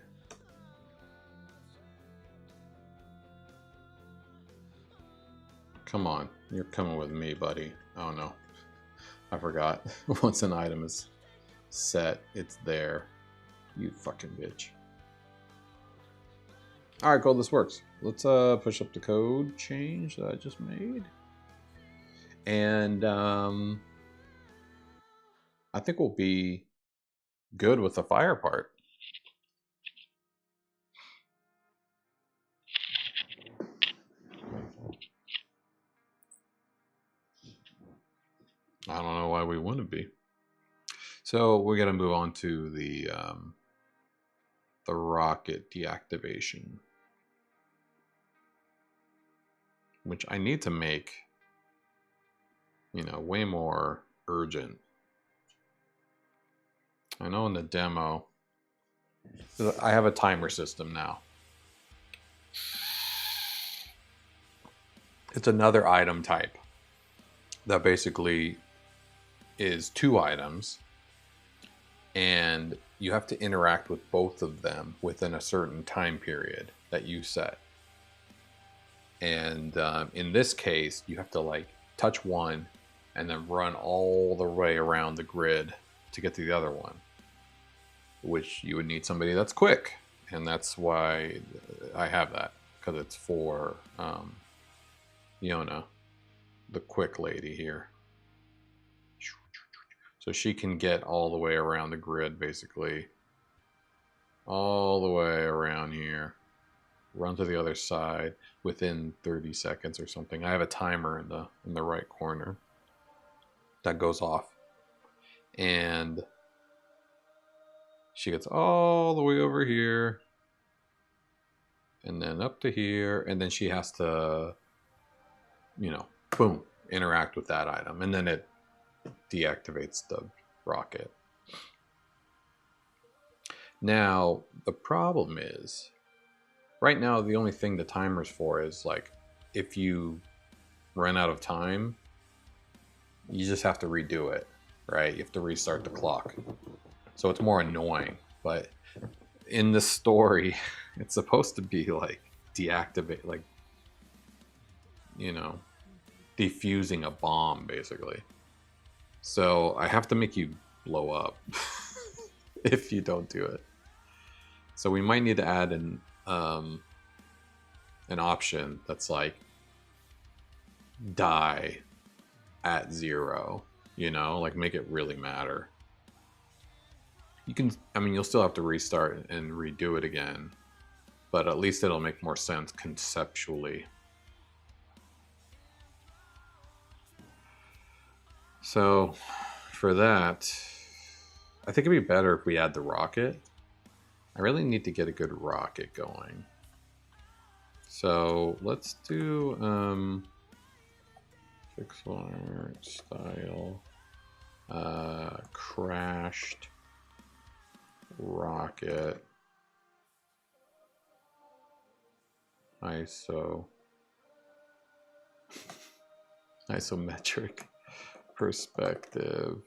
S1: Come on. You're coming with me, buddy. Oh, no. I forgot. Once an item is set, it's there. You fucking bitch. Alright, cool. This works. Let's push up the code change that I just made. And I think we'll be good with the fire part. I don't know why we wouldn't be. So we're gonna move on to the rocket deactivation, which I need to make, you know, way more urgent. I know in the demo, I have a timer system now. It's another item type that basically is 2 items, and you have to interact with both of them within a certain time period that you set. And in this case, you have to like touch one and then run all the way around the grid to get to the other one, which you would need somebody that's quick. And that's why I have that, because it's for Yona, the quick lady here. So she can get all the way around the grid, basically. All the way around here. Run to the other side within 30 seconds or something. I have a timer in the right corner that goes off. And she gets all the way over here. And then up to here. And then she has to, you know, boom, interact with that item. And then it deactivates the rocket. Now, the problem is, right now, the only thing the timer's for is like, if you run out of time, you just have to redo it, right? You have to restart the clock. So it's more annoying. But in the story, it's supposed to be like deactivate, like, you know, defusing a bomb, basically. So I have to make you blow up if you don't do it. So we might need to add an option that's like die at 0, you know, like make it really matter. You can, I mean, you'll still have to restart and redo it again, but at least it'll make more sense conceptually. So for that, I think it'd be better if we add the rocket. I really need to get a good rocket going. So let's do pixel art style crashed rocket isometric perspective,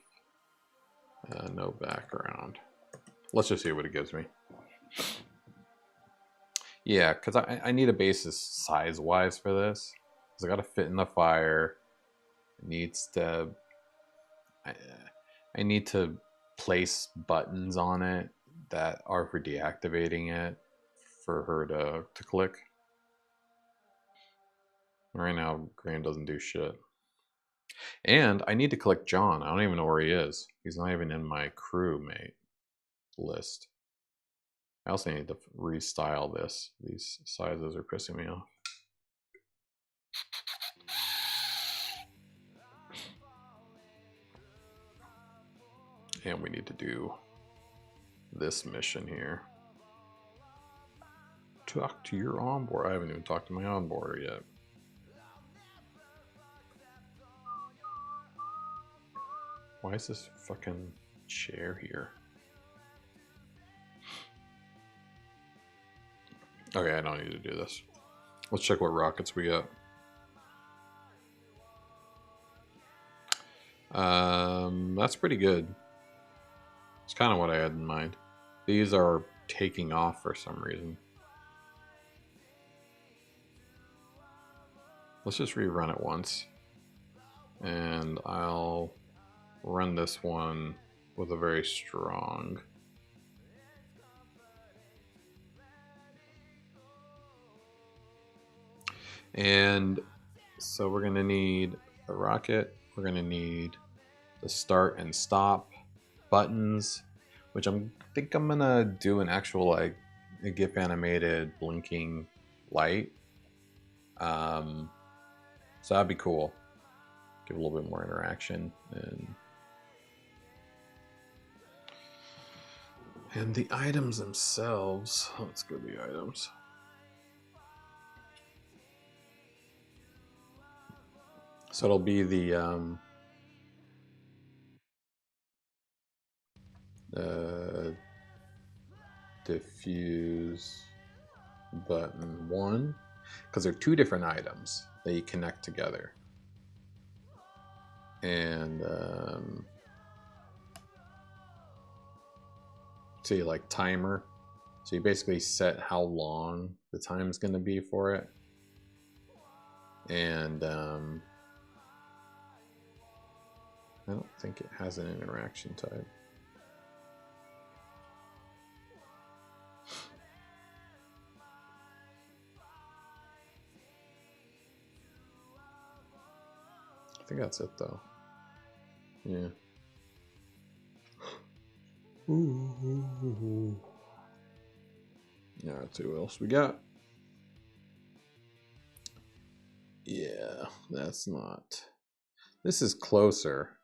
S1: no background. Let's just see what it gives me. Yeah, because I need a basis size-wise for this. Because I got to fit in the fire. It needs to... I need to place buttons on it that are for deactivating it for her to click. Right now, Graham doesn't do shit. And I need to click John. I don't even know where he is. He's not even in my crewmate list. I also need to restyle this. These sizes are pissing me off. And we need to do this mission here. Talk to your onboard. I haven't even talked to my onboarder yet. Why is this fucking chair here? Okay, I don't need to do this. Let's check what rockets we got. That's pretty good. It's kind of what I had in mind. These are taking off for some reason. Let's just rerun it once. And I'll run this one with a very strong. And so we're going to need a rocket. We're going to need the start and stop buttons, which I think I'm going to do an actual like a GIF animated blinking light. So that'd be cool. Give a little bit more interaction and the items themselves. Let's go to the items. So it'll be the diffuse button 1, because they're 2 different items that you connect together. And see, like timer. So you basically set how long the time is going to be for it. And I don't think it has an interaction type. I think that's it though. Yeah. Ooh. Yeah, let's see what else we got. Yeah, that's not. This is closer.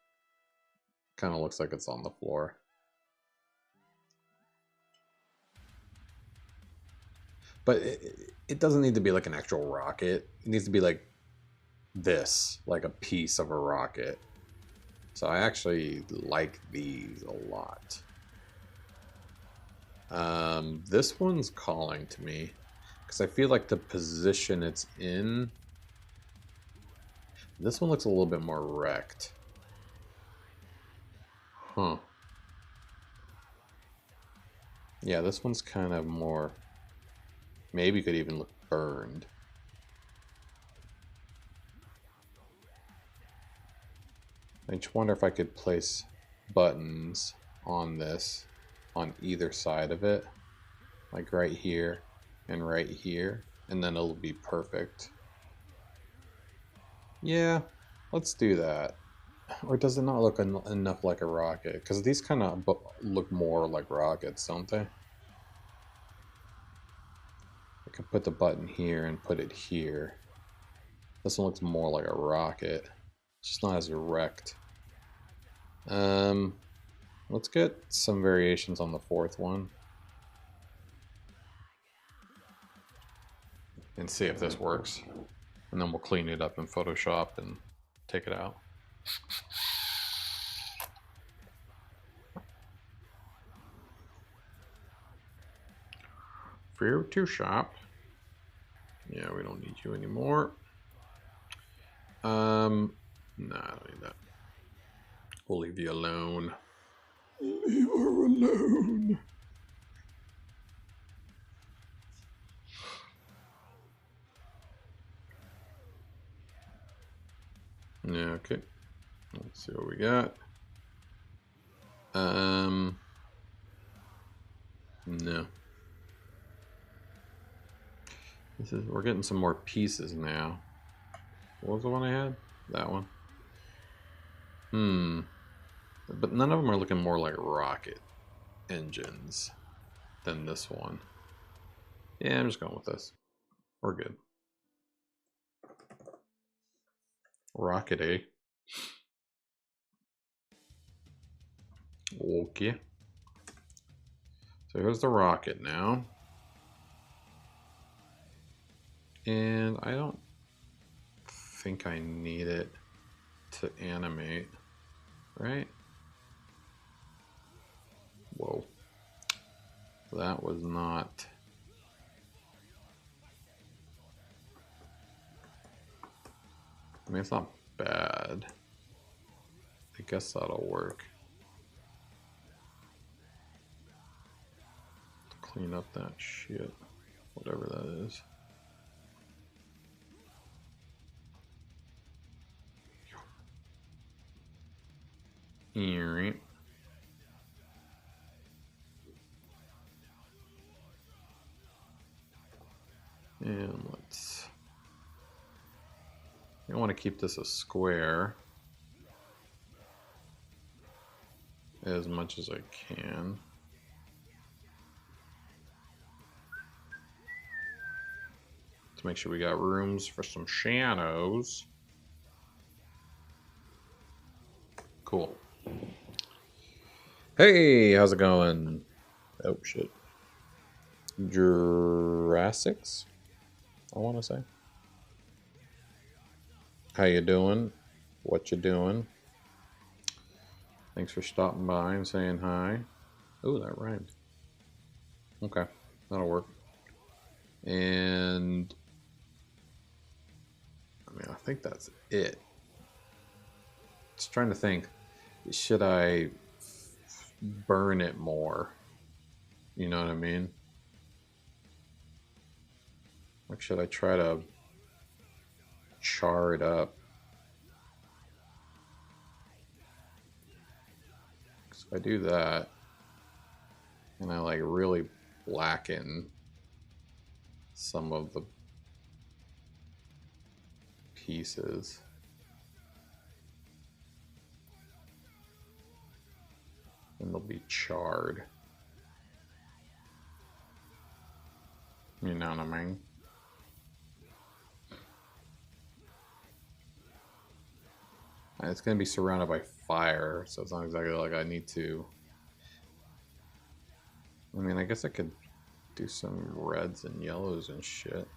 S1: Kind of looks like it's on the floor. But it doesn't need to be like an actual rocket. It needs to be like this, like a piece of a rocket. So I actually like these a lot. This one's calling to me because I feel like the position it's in. This one looks a little bit more wrecked. Huh. Yeah, this one's kind of more. Maybe could even look burned. I just wonder if I could place buttons on this on either side of it, like right here and right here, and then it'll be perfect. Yeah, let's do that. Or does it not look enough like a rocket? Because these kind of look more like rockets, don't they? I could put the button here and put it here. This one looks more like a rocket. It's just not as erect. Let's get some variations on the 4th one. And see if this works. And then we'll clean it up in Photoshop and take it out. Photoshop. Yeah, we don't need you anymore. No, I don't need that. We'll leave you alone. Leave her alone. Yeah, okay. Let's see what we got. No. We're getting some more pieces now. What was the one I had? That one. But none of them are looking more like rocket engines than this one. Yeah, I'm just going with this. We're good. Rocket, eh? Okay. So here's the rocket now. And I don't think I need it to animate, right? Whoa. That was not... I mean, it's not bad. I guess that'll work. Clean up that shit, whatever that is. Alright. And let's... I want to keep this a square as much as I can. To make sure we got rooms for some shadows. Cool. Hey, how's it going? Oh shit. Jurassics, I want to say. How you doing? What you doing? Thanks for stopping by and saying hi. Oh, that rhymed. Okay, that'll work. And I mean, I think that's it. Just trying to think, should I burn it more? You know what I mean? Like, should I try to char it up? So if I do that, and I like really blacken some of the pieces. And they'll be charred. You know what I mean? It's going to be surrounded by fire, so it's not exactly like I need to... I mean, I guess I could do some reds and yellows and shit.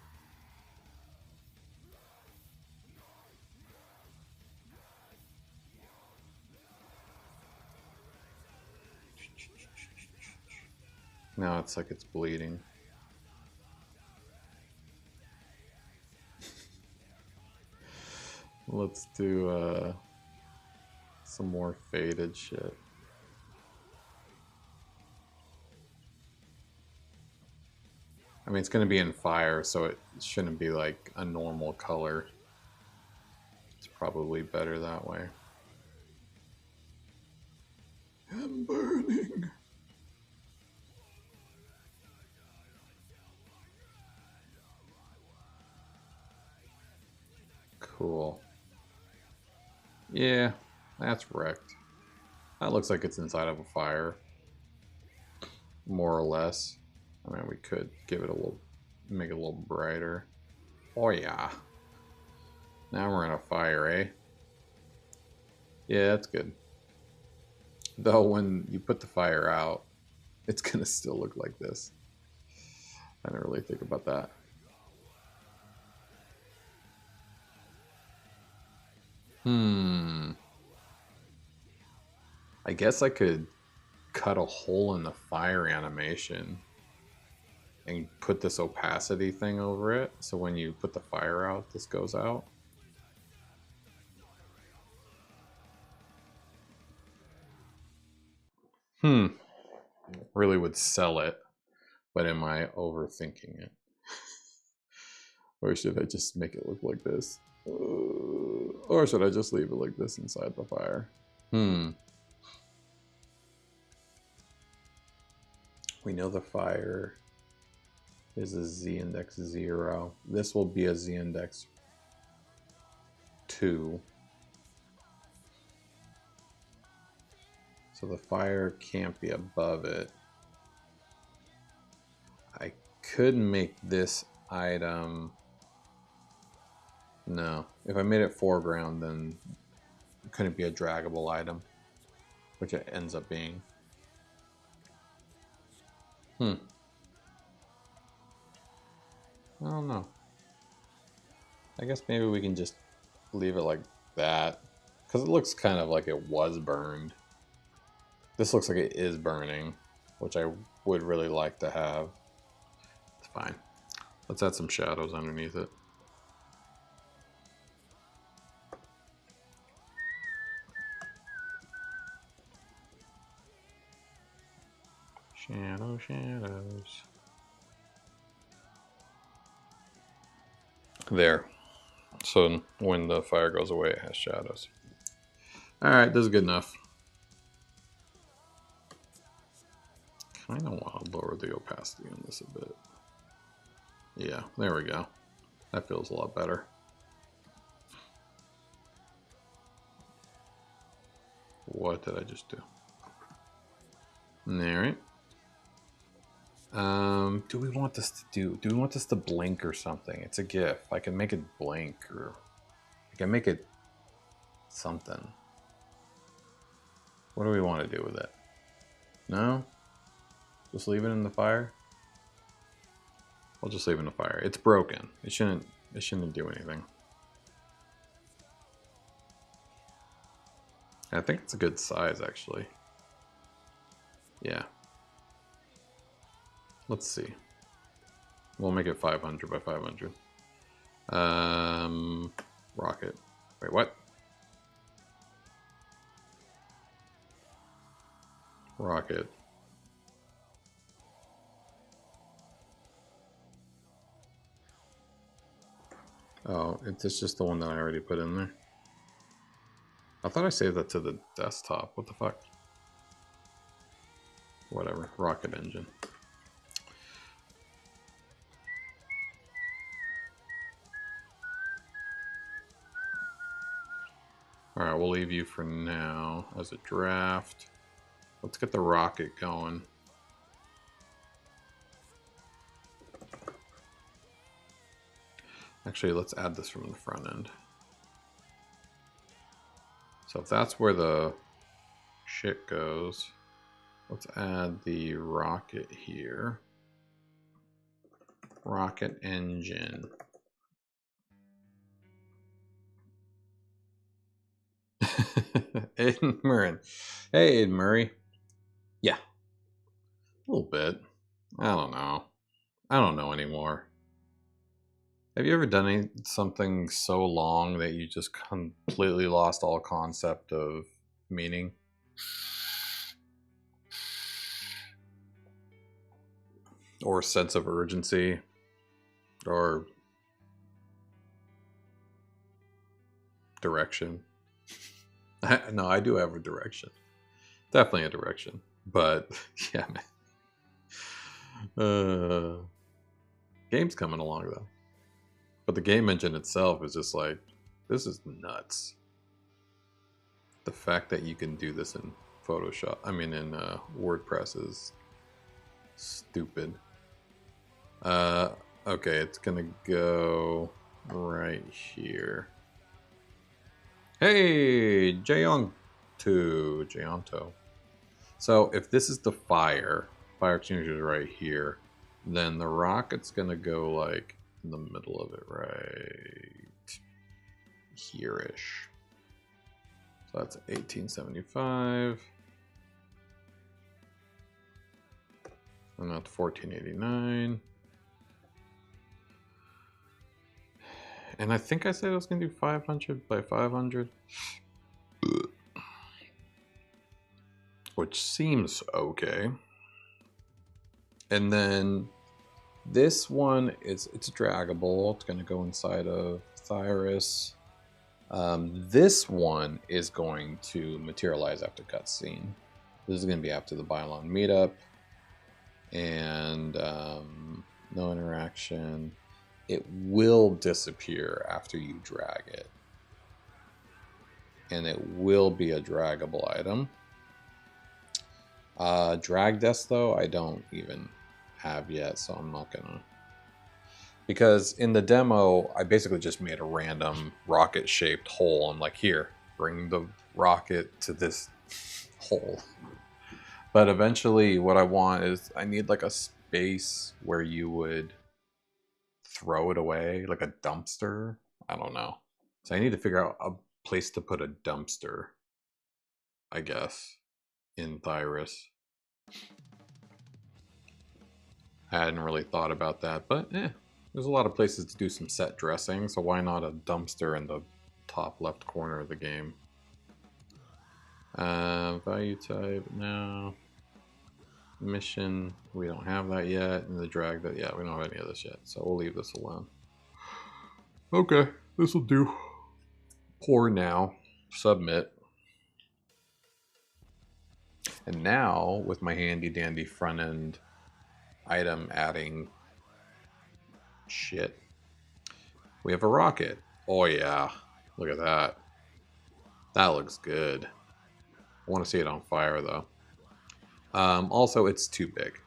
S1: Now it's like it's bleeding. Let's do some more faded shit. I mean, it's going to be in fire, so it shouldn't be like a normal color. It's probably better that way. I'm burning. Cool. Yeah, that's wrecked. That looks like it's inside of a fire. More or less. I mean, we could give it a little, make it a little brighter. Oh yeah. Now we're in a fire, eh? Yeah, that's good. Though when you put the fire out, it's gonna still look like this. I didn't really think about that. I guess I could cut a hole in the fire animation and put this opacity thing over it, so when you put the fire out, this goes out. Really would sell it, but am I overthinking it? Or should I just make it look like this? Or should I just leave it like this inside the fire? We know the fire is a z-index 0. This will be a z-index 2. So the fire can't be above it. I could make this item... No. If I made it foreground, then it couldn't be a draggable item, which it ends up being. I don't know. I guess maybe we can just leave it like that. Because it looks kind of like it was burned. This looks like it is burning, which I would really like to have. It's fine. Let's add some shadows underneath it. Shadows. There. So when the fire goes away, it has shadows. Alright, this is good enough. Kind of want to lower the opacity on this a bit. Yeah, there we go. That feels a lot better. What did I just do? Alright. Do we want this to do we want this to blink or something? It's a GIF. I can make it blink, or I can make it something. What do we want to do with it? No? Just leave it in the fire? I'll just leave it in the fire. It's broken. It shouldn't do anything. I think it's a good size, actually. Yeah. Let's see. We'll make it 500 by 500. Rocket. Wait, what? Rocket. Oh, it's just the one that I already put in there. I thought I saved that to the desktop. What the fuck? Whatever. Rocket engine. Alright, we'll leave you for now as a draft. Let's get the rocket going. Actually, let's add this from the front end. So if that's where the shit goes, let's add the rocket here. Rocket engine. Aiden Murray. Hey, Aiden Murray. Yeah. A little bit. I don't know. I don't know anymore. Have you ever done something so long that you just completely lost all concept of meaning? Or sense of urgency? Or direction? No, I do have a direction. Definitely a direction. But, yeah, man. Game's coming along, though. But the game engine itself is just like, this is nuts. The fact that you can do this in Photoshop, I mean in WordPress is stupid. Okay, it's gonna go right here. Hey, Jayanto. So if this is the fire extinguisher is right here, then the rocket's gonna go like in the middle of it, right here-ish. So that's 1875. And that's 1489. And I think I said I was gonna do 500 by 500. Which seems okay. And then this one it's draggable. It's gonna go inside of Thyrus. This one is going to materialize after cutscene. This is going to be after the Bylon meetup. And no interaction. It will disappear after you drag it. And it will be a draggable item. Drag desk, though, I don't even have yet, so I'm not going to. Because in the demo, I basically just made a random rocket-shaped hole. I'm like, here, bring the rocket to this hole. But eventually what I want is I need like a space where you would throw it away, like a dumpster. I don't know. So I need to figure out a place to put a dumpster, I guess, in Thyrus. I hadn't really thought about that, but there's a lot of places to do some set dressing, so why not a dumpster in the top left corner of the game? Value type, no. Mission, we don't have that yet. And the drag, that, yeah, we don't have any of this yet, so we'll leave this alone. Okay, this will do. Pour now, submit. And now, with my handy dandy front end item adding shit, we have a rocket. Oh yeah, look at that. That looks good. I want to see it on fire though. Also, it's too big.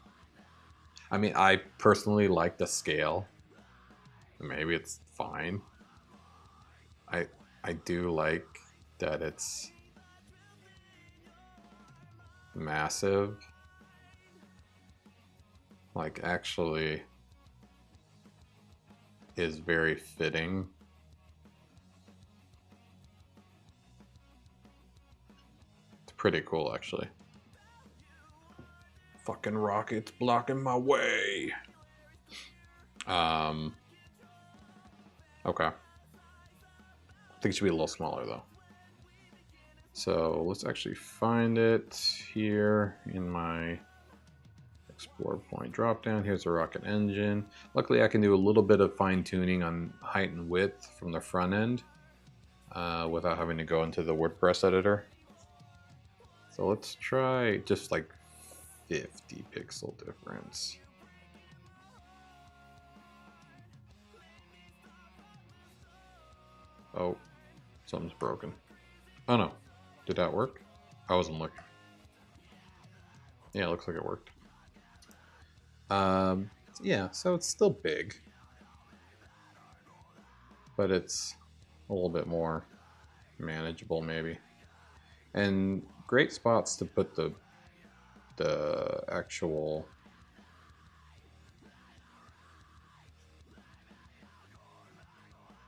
S1: I mean, I personally like the scale. Maybe it's fine. I do like that it's massive. Like, actually is very fitting. It's pretty cool, actually. Fucking rockets blocking my way. Okay. I think it should be a little smaller though. So let's actually find it here in my explore point drop down. Here's the rocket engine. Luckily I can do a little bit of fine tuning on height and width from the front end without having to go into the WordPress editor. So let's try just like 50 pixel difference. Oh, something's broken. Oh no, did that work? I wasn't looking. Yeah, it looks like it worked. Yeah, so it's still big, but it's a little bit more manageable maybe. And great spots to put the actual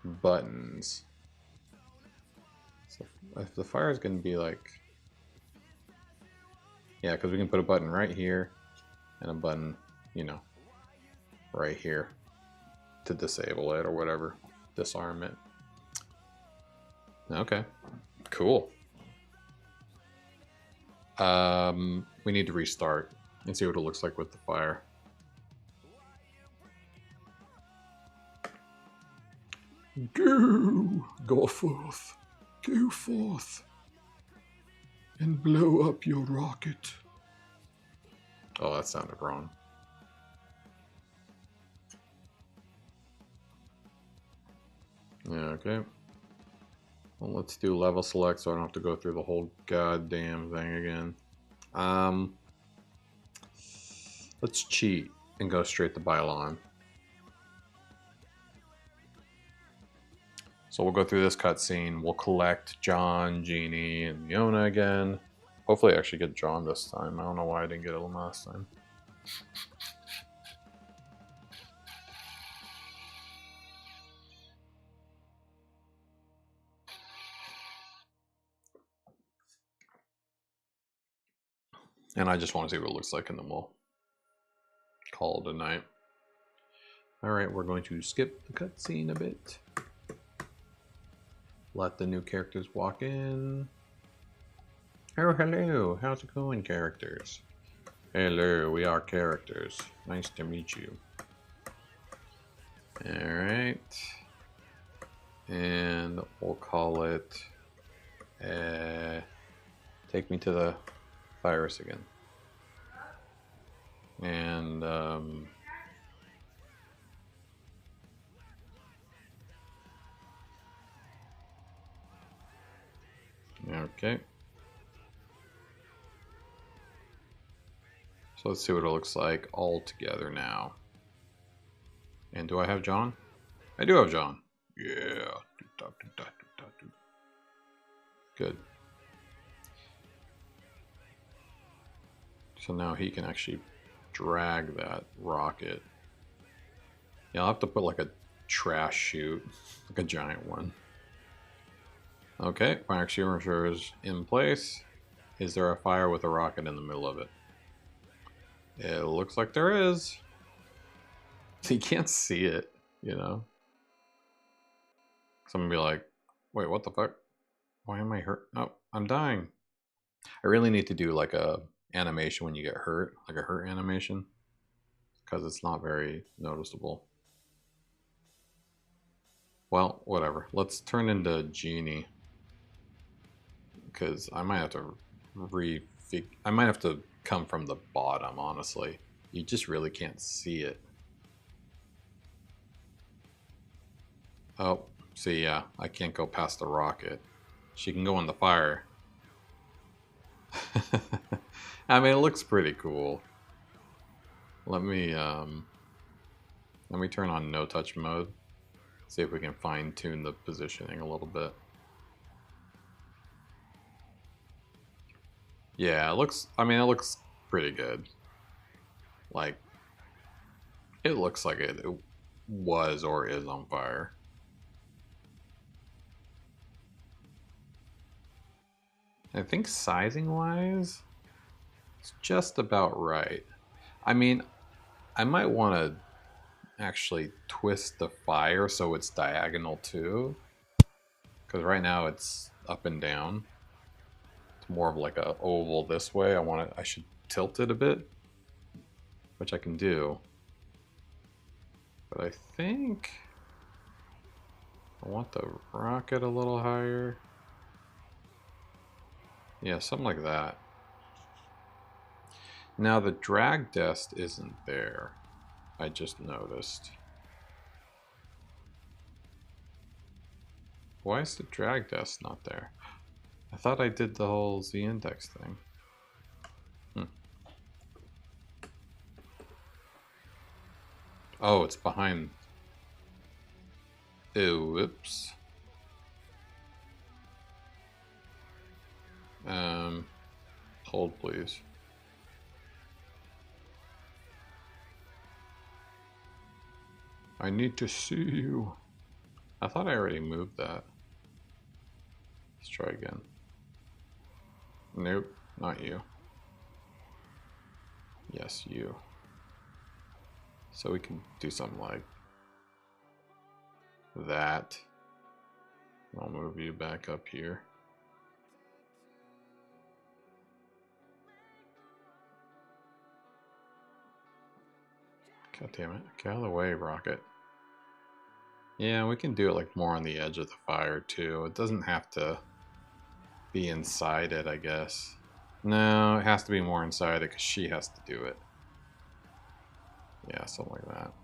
S1: buttons. So if the fire is going to be like, yeah, because we can put a button right here and a button, you know, right here to disable it or whatever, disarm it. Okay, cool. We need to restart and see what it looks like with the fire. Go forth, and blow up your rocket. Oh, that sounded wrong. Yeah, okay. Well, let's do level select so I don't have to go through the whole goddamn thing again. Let's cheat and go straight to Bylon. So we'll go through this cutscene. We'll collect John, Jeannie, and Yona again. Hopefully I actually get John this time. I don't know why I didn't get him last time. And I just want to see what it looks like, and then we'll call it a night. Alright, we're going to skip the cutscene a bit. Let the new characters walk in. Oh, hello. How's it going, characters? Hello, we are characters. Nice to meet you. Alright. And we'll call it... take me to the virus again. And... okay. So let's see what it looks like all together now. And do I have John? I do have John. Yeah. Good. So now he can actually drag that rocket. Yeah, I'll have to put like a trash chute, like a giant one. Okay, fire extinguisher is in place. Is there a fire with a rocket in the middle of it? It looks like there is. You can't see it, you know? Someone be like, wait, what the fuck? Why am I hurt? Oh, I'm dying. I really need to do like a animation when you get hurt, like a hurt animation, because it's not very noticeable. Well, whatever. Let's turn into Genie, because I might have to I might have to come from the bottom, honestly. You just really can't see it. Oh, see, yeah, I can't go past the rocket. She can go in the fire. I mean, it looks pretty cool. Let me turn on no touch mode. See if we can fine tune the positioning a little bit. Yeah, it looks, I mean, it looks pretty good. Like, it looks like it was or is on fire. I think sizing wise, it's just about right. I mean, I might want to actually twist the fire so it's diagonal too, because right now it's up and down. It's more of like a oval this way. I should tilt it a bit, which I can do, but I think I want the rocket a little higher. Yeah, something like that. Now the drag dest isn't there. I just noticed. Why is the drag dest not there? I thought I did the whole z-index thing. Oh, it's behind. Ew, whoops. Hold please. I need to see you. I thought I already moved that. Let's try again. Nope, not you. Yes, you. So we can do something like that. I'll move you back up here. God damn it. Get out of the way, rocket. Yeah, we can do it like more on the edge of the fire too. It doesn't have to be inside it, I guess. No, it has to be more inside it because she has to do it. Yeah, something like that.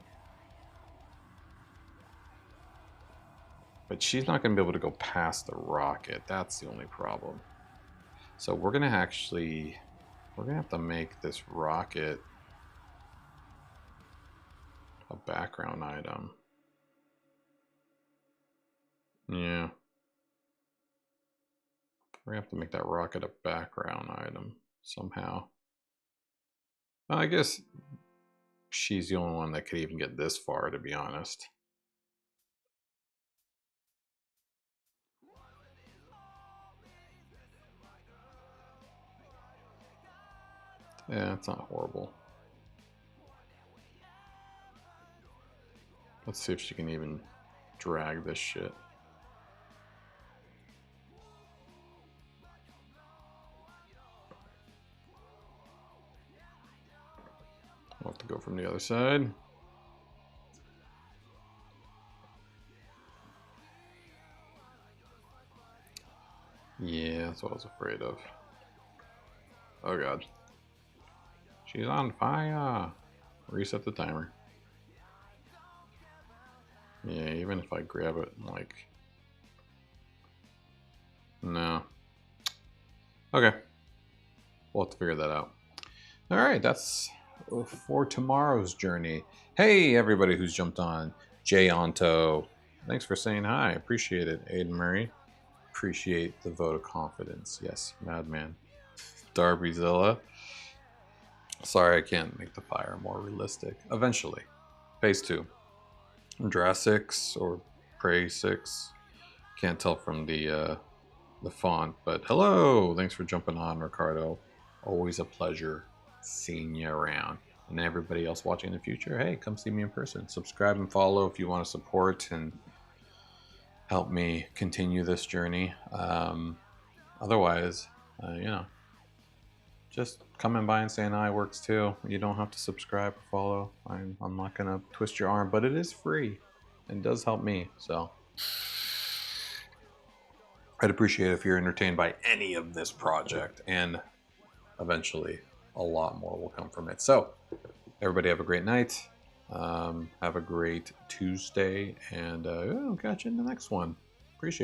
S1: But she's not going to be able to go past the rocket. That's the only problem. So we're going to have to make this rocket a background item. Yeah. We're going to have to make that rocket a background item somehow. Well, I guess she's the only one that could even get this far, to be honest. Yeah, it's not horrible. Let's see if she can even drag this shit. I'll have to go from the other side. Yeah, that's what I was afraid of. Oh god. She's on fire. Reset the timer. Yeah, even if I grab it, like... No. Okay. We'll have to figure that out. Alright, that's for tomorrow's journey. Hey, everybody who's jumped on. Jay Onto. Thanks for saying hi. Appreciate it, Aiden Murray. Appreciate the vote of confidence. Yes, Madman. Darbyzilla. Sorry, I can't make the fire more realistic. Eventually. Phase 2. Draw 6 or Prey 6. Can't tell from the font, but hello! Thanks for jumping on, Ricardo. Always a pleasure seeing you around. And everybody else watching in the future, hey, come see me in person. Subscribe and follow if you want to support and help me continue this journey. Otherwise, you know, just coming by and saying hi works too. You don't have to subscribe or follow. I'm not going to twist your arm, but it is free and does help me. So I'd appreciate it if you're entertained by any of this project, and eventually a lot more will come from it. So everybody have a great night. Have a great Tuesday, and I'll catch you in the next one. Appreciate it.